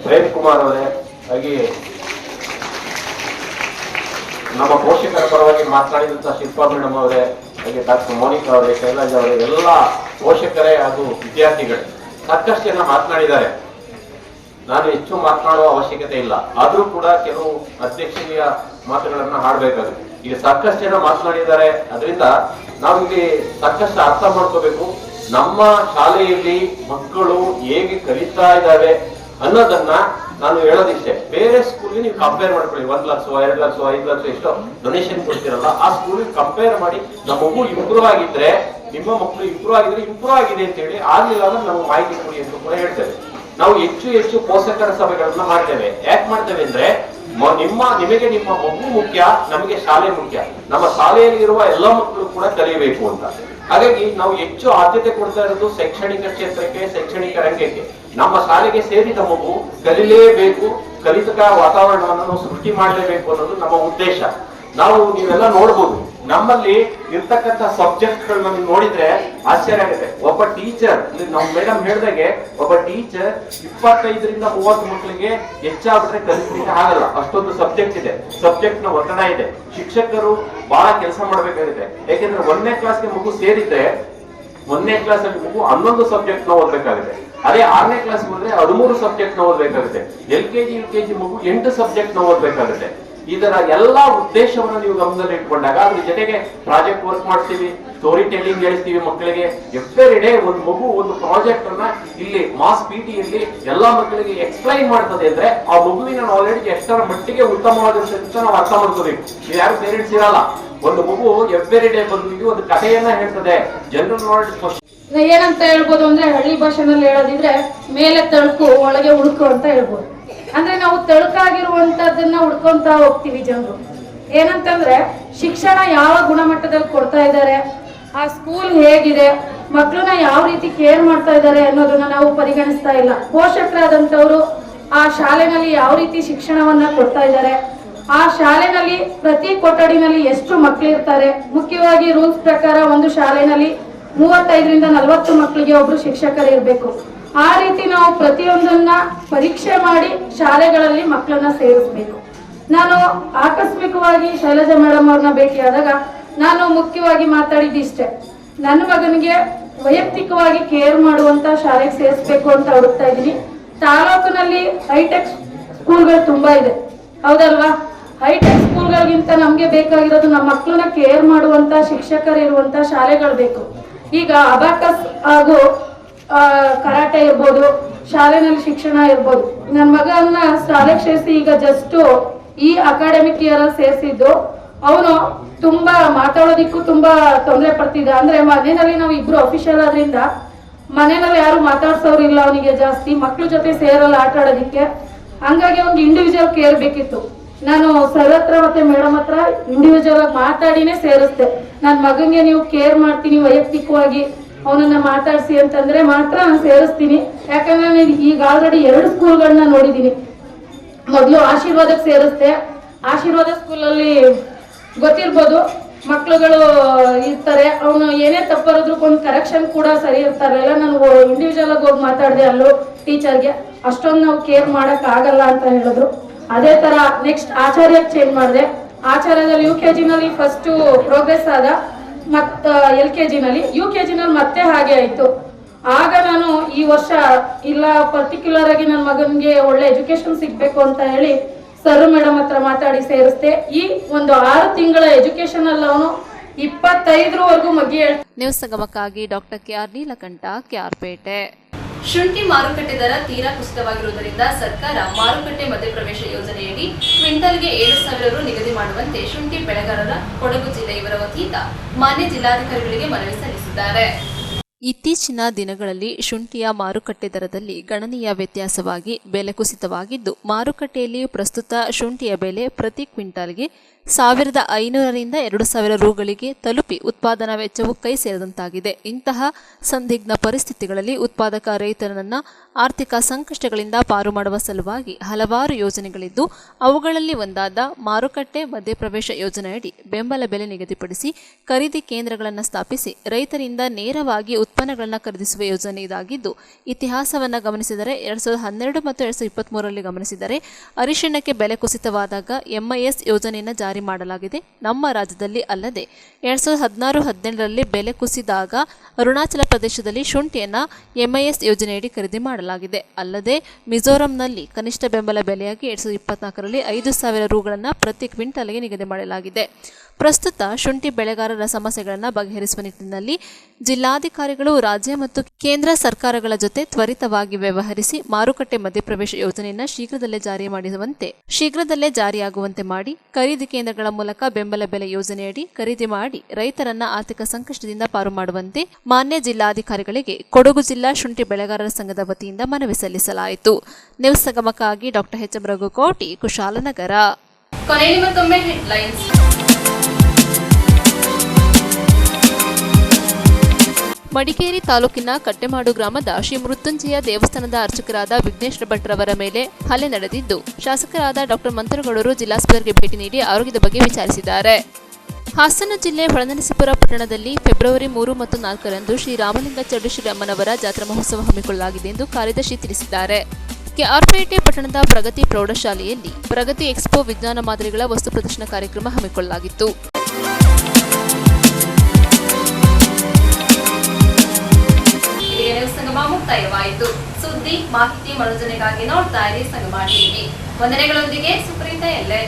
ಪ್ರೇಮ್ ಕುಮಾರ್ ಅವರೇ, ಹಾಗೆ ನಮ್ಮ ಪೋಷಕರ ಪರವಾಗಿ ಮಾತನಾಡಿದಂಥ ಶಿಲ್ಪಾ ಮೇಡಮ್ ಅವರೇ, ಹಾಗೆ ಡಾಕ್ಟರ್ ಮೋನಿಕಾ ಅವರೇ, ಶೈಲಜಾ ಅವರೇ, ಎಲ್ಲ ಪೋಷಕರೇ ಹಾಗೂ ವಿದ್ಯಾರ್ಥಿಗಳೇ ಸಾಕಷ್ಟು ಜನ ಮಾತನಾಡಿದ್ದಾರೆ. ನಾನು ಹೆಚ್ಚು ಮಾತನಾಡುವ ಅವಶ್ಯಕತೆ ಇಲ್ಲ, ಆದ್ರೂ ಕೂಡ ಕೆಲವು ಅಧ್ಯಕ್ಷೀಯ ಮಾತುಗಳನ್ನ ಹಾಡಬೇಕಾಗುತ್ತೆ. ಈಗ ಸಾಕಷ್ಟು ಜನ ಮಾತನಾಡಿದ್ದಾರೆ, ಅದರಿಂದ ನಾವು ಇಲ್ಲಿ ಸಾಕಷ್ಟು ಅರ್ಥ ಮಾಡ್ಕೋಬೇಕು. ನಮ್ಮ ಶಾಲೆಯಲ್ಲಿ ಮಕ್ಕಳು ಹೇಗೆ ಕಲಿತಾ ಇದ್ದಾವೆ ಅನ್ನೋದನ್ನ ನಾನು ಹೇಳೋದಿಷ್ಟೇ. ಬೇರೆ ಸ್ಕೂಲ್ಗೆ ನೀವು ಕಂಪೇರ್ ಮಾಡ್ಕೊಳ್ಳಿ, 1 ಲಕ್ಷ 2 ಲಕ್ಷ 5 ಲಕ್ಷ ಎಷ್ಟೋ ಡೊನೇಷನ್ ಕೊಡ್ತಿರಲ್ಲ, ಆ ಸ್ಕೂಲಿಗೆ ಕಂಪೇರ್ ಮಾಡಿ ನಮ್ಮ ಮಗು ಇಂಪ್ರೂವ್ ಆಗಿದ್ರೆ, ನಿಮ್ಮ ಮಕ್ಕಳು ಇಂಪ್ರೂವ್ ಆಗಿದೆ ಅಂತ ಹೇಳಿ, ಆಗ್ಲಿಲ್ಲ ಅಂದ್ರೆ ನಮ್ಗೆ ಮಾಹಿತಿ ಕೊಡಿ ಅಂತ ಕೂಡ ಹೇಳ್ತೇವೆ. ನಾವು ಹೆಚ್ಚು ಪೋಷಕರ ಸಭೆಗಳನ್ನ ಮಾಡ್ತೇವೆ. ಯಾಕೆ ಮಾಡ್ತೇವೆ ಅಂದ್ರೆ ನಿಮಗೆ ನಿಮ್ಮ ಮಗು ಮುಖ್ಯ, ನಮಗೆ ಶಾಲೆ ಮುಖ್ಯ, ನಮ್ಮ ಶಾಲೆಯಲ್ಲಿ ಇರುವ ಎಲ್ಲ ಮಕ್ಕಳು ಕೂಡ ಕಲಿಯಬೇಕು ಅಂತ. ಹಾಗಾಗಿ ನಾವು ಹೆಚ್ಚು ಆದ್ಯತೆ ಕೊಡ್ತಾ ಇರೋದು ಶೈಕ್ಷಣಿಕ ಕ್ಷೇತ್ರಕ್ಕೆ, ಶೈಕ್ಷಣಿಕ ರಂಗಕ್ಕೆ. ನಮ್ಮ ಶಾಲೆಗೆ ಸೇರಿದ ಮಗು ಕಲಿಲೇಬೇಕು, ಕಲಿತಕ ವಾತಾವರಣವನ್ನು ನಾವು ಸೃಷ್ಟಿ ಮಾಡಲೇಬೇಕು ಅನ್ನೋದು ನಮ್ಮ ಉದ್ದೇಶ. ನೀವೆಲ್ಲ ನೋಡ್ಬೋದು, ನಮ್ಮಲ್ಲಿ ಇರ್ತಕ್ಕಂಥ ಸಬ್ಜೆಕ್ಟ್ಗಳನ್ನ ನೀವು ನೋಡಿದ್ರೆ ಆಶ್ಚರ್ಯ ಆಗುತ್ತೆ. ಒಬ್ಬ ಟೀಚರ್, ನಾವು ಮೇಡಮ್ ಹೇಳ್ದಾಗೆ, ಒಬ್ಬ ಟೀಚರ್ 25 ರಿಂದ 30 ಮಕ್ಕಳಿಗೆ ಹೆಚ್ಚಾಗ್ಬಿಟ್ರೆ ಕಲಿಸ್ಲಿಕ್ಕೆ ಆಗಲ್ಲ, ಅಷ್ಟೊಂದು ಸಬ್ಜೆಕ್ಟ್ ಇದೆ, ಸಬ್ಜೆಕ್ಟ್ ನ ಒತ್ತಡ ಇದೆ. ಶಿಕ್ಷಕರು ಬಹಳ ಕೆಲಸ ಮಾಡ್ಬೇಕಾಗುತ್ತೆ. ಯಾಕೆಂದ್ರೆ 1ನೇ ಕ್ಲಾಸ್ಗೆ ಮಗು ಸೇರಿದ್ರೆ 1ನೇ ಕ್ಲಾಸ್ ಅಲ್ಲಿ ಮಗು 11 ಸಬ್ಜೆಕ್ಟ್ ನ ಓದ್ಬೇಕಾಗುತ್ತೆ. ಅದೇ 6ನೇ ಕ್ಲಾಸ್ ಹೋದ್ರೆ 13 ಸಬ್ಜೆಕ್ಟ್ ನ ಓದ್ಬೇಕಾಗುತ್ತೆ. LKG UKG ಮಗು 8 ಸಬ್ಜೆಕ್ಟ್ ನ ಓದ್ಬೇಕಾಗುತ್ತೆ. ಇದರ ಎಲ್ಲಾ ಉದ್ದೇಶವನ್ನು ನೀವು ಗಮನದಲ್ಲಿ ಇಟ್ಕೊಂಡಾಗ ಅದ್ರ ಜೊತೆಗೆ ಪ್ರಾಜೆಕ್ಟ್ ವರ್ಕ್ ಮಾಡ್ತೀವಿ, ಸ್ಟೋರಿ ಟೆಲ್ಲಿಂಗ್ ಹೇಳ್ತೀವಿ ಮಕ್ಕಳಿಗೆ. ಎವ್ರಿ ಡೇ ಒಂದು ಮಗು ಒಂದು ಪ್ರಾಜೆಕ್ಟ್ ಅನ್ನ ಇಲ್ಲಿ ಮಾಸ್ ಪಿಟಿಯಲ್ಲಿ ಎಲ್ಲಾ ಮಕ್ಕಳಿಗೆ ಎಕ್ಸ್ಪ್ಲೈನ್ ಮಾಡ್ತದೆ ಅಂದ್ರೆ ಆ ಮಗುವಿನ ನಾಲೆಡ್ಜ್ ಎಷ್ಟರ ಮಟ್ಟಿಗೆ ಉತ್ತಮವಾಗಿರುತ್ತೆ ನಾವು ಅರ್ಥ ಮಾಡ್ಕೋಬೇಕು. ಇದು ಯಾರು ಪೇರೆಂಟ್ಸ್ ಇರಲ್ಲ. ಒಂದು ಮಗು ಎವ್ರಿ ಡೇ ಬಂದು ಒಂದು ಕಥೆಯನ್ನ ಹೇಳ್ತದೆ. ಜನರಲ್ ನಾಲೆಡ್ಜ್ ಏನಂತ ಹೇಳ್ಬೋದು ಅಂದ್ರೆ, ಹಳ್ಳಿ ಭಾಷೆನಲ್ಲಿ ಹೇಳೋದಿದ್ರೆ ಮೇಲೆ ತಳುಕು ಒಳಗೆ ಉಳುಕು ಅಂತ ಹೇಳ್ಬೋದು. ಅಂದ್ರೆ ನಾವು ತಳುಕಾಗಿರುವಂತದನ್ನ ಹುಡ್ಕೊಂತ ಹೋಗ್ತೀವಿ ಜನರು. ಏನಂತಂದ್ರೆ ಶಿಕ್ಷಣ ಯಾವ ಗುಣಮಟ್ಟದಲ್ಲಿ ಕೊಡ್ತಾ ಇದ್ದಾರೆ, ಆ ಸ್ಕೂಲ್ ಹೇಗಿದೆ, ಮಕ್ಕಳನ್ನ ಯಾವ ರೀತಿ ಕೇರ್ ಮಾಡ್ತಾ ಇದ್ದಾರೆ ಅನ್ನೋದನ್ನ ನಾವು ಪರಿಗಣಿಸ್ತಾ ಇಲ್ಲ. ಪೋಷಕರಾದಂಥವ್ರು ಆ ಶಾಲೆನಲ್ಲಿ ಯಾವ ರೀತಿ ಶಿಕ್ಷಣವನ್ನ ಕೊಡ್ತಾ ಇದ್ದಾರೆ, ಆ ಶಾಲೆನಲ್ಲಿ ಪ್ರತಿ ಕೊಠಡಿನಲ್ಲಿ ಎಷ್ಟು ಮಕ್ಕಳಿರ್ತಾರೆ. ಮುಖ್ಯವಾಗಿ ರೂಲ್ಸ್ ಪ್ರಕಾರ ಒಂದು ಶಾಲೆನಲ್ಲಿ 35ರಿಂದ 40 ಮಕ್ಕಳಿಗೆ ಒಬ್ರು ಶಿಕ್ಷಕರು ಇರಬೇಕು. ಆ ರೀತಿ ನಾವು ಪ್ರತಿಯೊಂದನ್ನ ಪರೀಕ್ಷೆ ಮಾಡಿ ಶಾಲೆಗಳಲ್ಲಿ ಮಕ್ಕಳನ್ನ ಸೇರಿಸ್ಬೇಕು. ನಾನು ಆಕಸ್ಮಿಕವಾಗಿ ಶೈಲಜಾ ಮೇಡಮ್ ಅವ್ರನ್ನ ಭೇಟಿಯಾದಾಗ ನಾನು ಮುಖ್ಯವಾಗಿ ಮಾತಾಡಿದ್ದಿಷ್ಟೇ, ನನ್ನ ಮಗನಿಗೆ ವೈಯಕ್ತಿಕವಾಗಿ ಕೇರ್ ಮಾಡುವಂತ ಶಾಲೆಗೆ ಸೇರಿಸ್ಬೇಕು ಅಂತ ಹುಡುಕ್ತಾ ಇದ್ದೀನಿ. ತಾಲೂಕಿನಲ್ಲಿ ಹೈಟೆಕ್ ಸ್ಕೂಲ್ಗಳು ತುಂಬಾ ಇದೆ, ಹೌದಲ್ವಾ? ಹೈಟೆಕ್ ಸ್ಕೂಲ್ಗಳಿಗಿಂತ ನಮ್ಗೆ ಬೇಕಾಗಿರೋದು ನಮ್ಮ ಮಕ್ಕಳನ್ನ ಕೇರ್ ಮಾಡುವಂತ ಶಿಕ್ಷಕರು ಇರುವಂತ ಶಾಲೆಗಳು ಬೇಕು. ಈಗ ಅಬಾಕಸ್ ಹಾಗೂ ಕರಾಟೆ ಇರ್ಬೋದು, ಶಾಲೆನಲ್ಲಿ ಶಿಕ್ಷಣ ಇರ್ಬೋದು. ನನ್ನ ಮಗನ ಶಾಲೆಗೆ ಸೇರಿಸಿ ಈಗ ಜಸ್ಟ್ ಈ ಅಕಾಡೆಮಿಕ್ ಇಯರ್ ಅಲ್ಲಿ ಸೇರಿಸಿದ್ದು. ಅವನು ತುಂಬಾ ಮಾತಾಡೋದಿಕ್ಕೂ ತುಂಬಾ ತೊಂದರೆ ಪಡ್ತಿದ್ದ. ಅಂದ್ರೆ ಮನೆಯಲ್ಲಿ ನಾವು ಇಬ್ರು ಅಫಿಷಿಯಲ್ ಆದ್ರಿಂದ ಮನೆಯಲ್ಲಿ ಯಾರು ಮಾತಾಡ್ಸೋರು ಇಲ್ಲ ಅವನಿಗೆ, ಜಾಸ್ತಿ ಮಕ್ಳ ಜೊತೆ ಸೇರಲ್ಲ ಆಟ ಆಡೋದಿಕ್ಕೆ. ಹಂಗಾಗಿ ಅವ್ನಿಗೆ ಇಂಡಿವಿಜುವಲ್ ಕೇರ್ ಬೇಕಿತ್ತು. ನಾನು ಸರ್ ಹತ್ರ ಮತ್ತೆ ಮೇಡಮ್ ಹತ್ರ ಇಂಡಿವಿಜುವಲ್ ಆಗಿ ಮಾತಾಡಿನೇ ಸೇರಿಸ್ದೆ. ನನ್ನ ಮಗನಿಗೆ ನೀವು ಕೇರ್ ಮಾಡ್ತೀನಿ ವೈಯಕ್ತಿಕವಾಗಿ, ಅವನನ್ನ ಮಾತಾಡಿಸಿ ಅಂತಂದ್ರೆ ಮಾತ್ರ ನಾನು ಸೇರಿಸ್ತೀನಿ. ಯಾಕಂದ್ರೆ ನಾನು ಈಗ ಆಲ್ರೆಡಿ 2 ಸ್ಕೂಲ್ಗಳನ್ನ ನೋಡಿದೀನಿ. ಮೊದಲು ಆಶೀರ್ವಾದಕ್ಕೆ ಸೇರಿಸ್ದೆ. ಆಶೀರ್ವಾದ ಸ್ಕೂಲಲ್ಲಿ ಗೊತ್ತಿರ್ಬೋದು, ಮಕ್ಳುಗಳು ಇರ್ತಾರೆ, ಅವನು ಏನೇ ತಪ್ಪರಿದ್ರು ಒಂದು ಕರೆಕ್ಷನ್ ಕೂಡ ಸರಿ ಇರ್ತಾರಲ್ಲ. ನಾನು ಇಂಡಿವಿಜುವಲ್ ಆಗಿ ಹೋಗಿ ಮಾತಾಡಿದೆ ಅಲ್ಲೂ ಟೀಚರ್ಗೆ, ಅಷ್ಟೊಂದು ನಾವು ಕೇರ್ ಮಾಡಕ್ ಆಗಲ್ಲ ಅಂತ ಹೇಳಿದ್ರು. ಅದೇ ತರ ನೆಕ್ಸ್ಟ್ ಆಚಾರ್ಯಕ್ಕೆ ಚೇಂಜ್ ಮಾಡಿದೆ. ಆಚಾರ್ಯದಲ್ಲಿ UKG ನಲ್ಲಿ ಫಸ್ಟ್ ಪ್ರೋಗ್ರೆಸ್ ಆದ, ಮತ್ತ LKG ನಲ್ಲಿ, UKG ನಲ್ಲಿ ಮತ್ತೆ ಹಾಗೆ ಆಯ್ತು. ಆಗ ನಾನು ಈ ವರ್ಷ ಇಲ್ಲ ಪರ್ಟಿಕ್ಯುಲರ್ ಆಗಿ ನನ್ನ ಮಗನಿಗೆ ಒಳ್ಳೆ ಎಜುಕೇಶನ್ ಸಿಗ್ಬೇಕು ಅಂತ ಹೇಳಿ ಸರ್ ಮೇಡಮ್ ಹತ್ರ ಮಾತಾಡಿ ಸೇರಿಸ್ದೆ. ಈ ಒಂದು 6 ತಿಂಗಳ ಎಜುಕೇಶನ್ ಅಲ್ಲಿ ಅವನು 25ರವರೆಗೂ ಮಗಿ ಹೇಳ್ತಾನೆ. ನ್ಯೂಸ್ ಸಂಗಮಕ್ಕಾಗಿ ಡಾಕ್ಟರ್ KR ನೀಲಕಂಠ, KRಪೇಟೆ. ಶುಂಠಿ ಮಾರುಕಟ್ಟೆ ದರ ತೀರಾ ಕುಸಿತವಾಗಿರುವುದರಿಂದ ಸರ್ಕಾರ ಮಾರುಕಟ್ಟೆ ಮಧ್ಯಪ್ರವೇಶ ಯೋಜನೆಯಡಿ ಕ್ವಿಂಟಲ್ಗೆ 7,000 ರು ನಿಗದಿ ಮಾಡುವಂತೆ ಶುಂಠಿ ಬೆಳೆಗಾರರ ಕೊಡಗು ಜಿಲ್ಲೆ ಇವರ ವತಿಯಿಂದ ಮಾನ್ಯ ಜಿಲ್ಲಾಧಿಕಾರಿಗಳಿಗೆ ಮನವಿ ಸಲ್ಲಿಸಿದ್ದಾರೆ. ಇತ್ತೀಚಿನ ದಿನಗಳಲ್ಲಿ ಶುಂಠಿಯ ಮಾರುಕಟ್ಟೆ ದರದಲ್ಲಿ ಗಣನೀಯ ವ್ಯತ್ಯಾಸವಾಗಿ ಬೆಲೆ ಕುಸಿತವಾಗಿದ್ದು, ಮಾರುಕಟ್ಟೆಯಲ್ಲಿ ಪ್ರಸ್ತುತ ಶುಂಠಿಯ ಬೆಲೆ ಪ್ರತಿ ಕ್ವಿಂಟಾಲ್ಗೆ 1,500ರಿಂದ 2,000 ರುಗಳಿಗೆ ತಲುಪಿ ಉತ್ಪಾದನಾ ವೆಚ್ಚವು ಕೈ ಸೇರಿದಂತಾಗಿದೆ. ಇಂತಹ ಸಂದಿಗ್ಧ ಪರಿಸ್ಥಿತಿಗಳಲ್ಲಿ ಉತ್ಪಾದಕ ರೈತರನ್ನ ಆರ್ಥಿಕ ಸಂಕಷ್ಟಗಳಿಂದ ಪಾರು ಮಾಡುವ ಸಲುವಾಗಿ ಹಲವಾರು ಯೋಜನೆಗಳಿದ್ದು, ಅವುಗಳಲ್ಲಿ ಒಂದಾದ ಮಾರುಕಟ್ಟೆ ಮಧ್ಯಪ್ರವೇಶ ಯೋಜನೆಯಡಿ ಬೆಂಬಲ ಬೆಲೆ ನಿಗದಿಪಡಿಸಿ ಖರೀದಿ ಕೇಂದ್ರಗಳನ್ನು ಸ್ಥಾಪಿಸಿ ರೈತರಿಂದ ನೇರವಾಗಿ ಉತ್ಪನ್ನಗಳನ್ನು ಖರೀದಿಸುವ ಯೋಜನೆ ಇದಾಗಿದ್ದು, ಇತಿಹಾಸವನ್ನು ಗಮನಿಸಿದರೆ 2012 ಮತ್ತು 2023ರಲ್ಲಿ ಗಮನಿಸಿದರೆ ಅರಿಶಿಣಕ್ಕೆ ಬೆಲೆ ಕುಸಿತವಾದಾಗ MIS ಯೋಜನೆಯನ್ನು ಜಾರಿ ಮಾಡಲಾಗಿದೆ. ನಮ್ಮ ರಾಜ್ಯದಲ್ಲಿ ಅಲ್ಲದೆ 2016-17ರಲ್ಲಿ ಬೆಲೆ ಕುಸಿದಾಗ ಅರುಣಾಚಲ ಪ್ರದೇಶದಲ್ಲಿ ಶುಂಠಿಯನ್ನು MIS ಯೋಜನೆಯಡಿ ಖರೀದಿ ಮಾಡಲಾಗಿದೆ. ಅಲ್ಲದೆ ಮಿಜೋರಂನಲ್ಲಿ ಕನಿಷ್ಠ ಬೆಂಬಲ ಬೆಲೆಯಾಗಿ 2024ರಲ್ಲಿ 5,000 ರುಗಳನ್ನು ಪ್ರತಿ ಕ್ವಿಂಟಲ್ಗೆ ನಿಗದಿ ಮಾಡಲಾಗಿದೆ. ಪ್ರಸ್ತುತ ಶುಂಠಿ ಬೆಳೆಗಾರರ ಸಮಸ್ಯೆಗಳನ್ನು ಬಗೆಹರಿಸುವ ನಿಟ್ಟಿನಲ್ಲಿ ಜಿಲ್ಲಾಧಿಕಾರಿಗಳು ರಾಜ್ಯ ಮತ್ತು ಕೇಂದ್ರ ಸರ್ಕಾರಗಳ ಜೊತೆ ತ್ವರಿತವಾಗಿ ವ್ಯವಹರಿಸಿ ಮಾರುಕಟ್ಟೆ ಮಧ್ಯಪ್ರವೇಶ ಯೋಜನೆಯನ್ನು ಶೀಘ್ರದಲ್ಲೇ ಜಾರಿಯಾಗುವಂತೆ ಮಾಡಿ ಖರೀದಿ ಕೇಂದ್ರಗಳ ಮೂಲಕ ಬೆಂಬಲ ಬೆಲೆ ಯೋಜನೆಯಡಿ ಖರೀದಿ ಮಾಡಿ ರೈತರನ್ನ ಆರ್ಥಿಕ ಸಂಕಷ್ಟದಿಂದ ಪಾರು ಮಾಡುವಂತೆ ಮಾನ್ಯ ಜಿಲ್ಲಾಧಿಕಾರಿಗಳಿಗೆ ಕೊಡಗು ಜಿಲ್ಲಾ ಶುಂಠಿ ಬೆಳೆಗಾರರ ಸಂಘದ ವತಿಯಿಂದ ಮನವಿ ಸಲ್ಲಿಸಲಾಯಿತು. ನ್ಯೂಸ್ ಸಂಗಮಕ್ಕಾಗಿ ಡಾಕ್ಟರ್ HM ರಘುಕೋಟಿ, ಕುಶಾಲನಗರ. ಕೊನೆಯಲ್ಲಿ ಮತ್ತೊಮ್ಮೆ ಹೆಡ್ಲೈನ್ಸ್. ಮಡಿಕೇರಿ ತಾಲೂಕಿನ ಕಟ್ಟೆಮಾಡು ಗ್ರಾಮದ ಶ್ರೀ ಮೃತ್ಯುಂಜಯ ದೇವಸ್ಥಾನದ ಅರ್ಚಕರಾದ ವಿಘ್ನೇಶ್ ಭಟ್ರವರ ಮೇಲೆ ಹಲ್ಲೆ ನಡೆದಿದ್ದು, ಶಾಸಕರಾದ ಡಾಕ್ಟರ್ ಮಂತ್ರಗೌಡರು ಜಿಲ್ಲಾಸ್ಪತ್ರೆಗೆ ಭೇಟಿ ನೀಡಿ ಆರೋಗ್ಯದ ಬಗ್ಗೆ ವಿಚಾರಿಸಿದ್ದಾರೆ. ಹಾಸನ ಜಿಲ್ಲೆ ಹೊಳೆನರಸೀಪುರ ಪಟ್ಟಣದಲ್ಲಿ ಫೆಬ್ರವರಿ 3 ಮತ್ತು 4ರಂದು ಶ್ರೀ ರಾಮಲಿಂಗ ಚೌಡೇಶ್ವರಿ ಅಮ್ಮನವರ ಜಾತ್ರಾ ಮಹೋತ್ಸವ ಹಮ್ಮಿಕೊಳ್ಳಲಾಗಿದೆ ಎಂದು ಕಾರ್ಯದರ್ಶಿ ತಿಳಿಸಿದ್ದಾರೆ. KRಪೇಟೆ ಪಟ್ಟಣದ ಪ್ರಗತಿ ಪ್ರೌಢಶಾಲೆಯಲ್ಲಿ ಪ್ರಗತಿ ಎಕ್ಸ್ಪೋ ವಿಜ್ಞಾನ ಮಾದರಿಗಳ ವಸ್ತು ಪ್ರದರ್ಶನ ಕಾರ್ಯಕ್ರಮ ಹಮ್ಮಿಕೊಳ್ಳಲಾಗಿತ್ತು. ಸಂಗಮ ಮುಕ್ತಾಯವಾಯಿತು. ಸುದ್ದಿ, ಮಾಹಿತಿ, ಮನೋರಂಜನೆಗಾಗಿ ನೋಡ್ತಾ ಇರಿ ಸಂಗಮ ಟಿವಿ. ವಂದನೆಗಳೊಂದಿಗೆ ಸುಪ್ರೀತಾ ಎಲ್ಲೆ.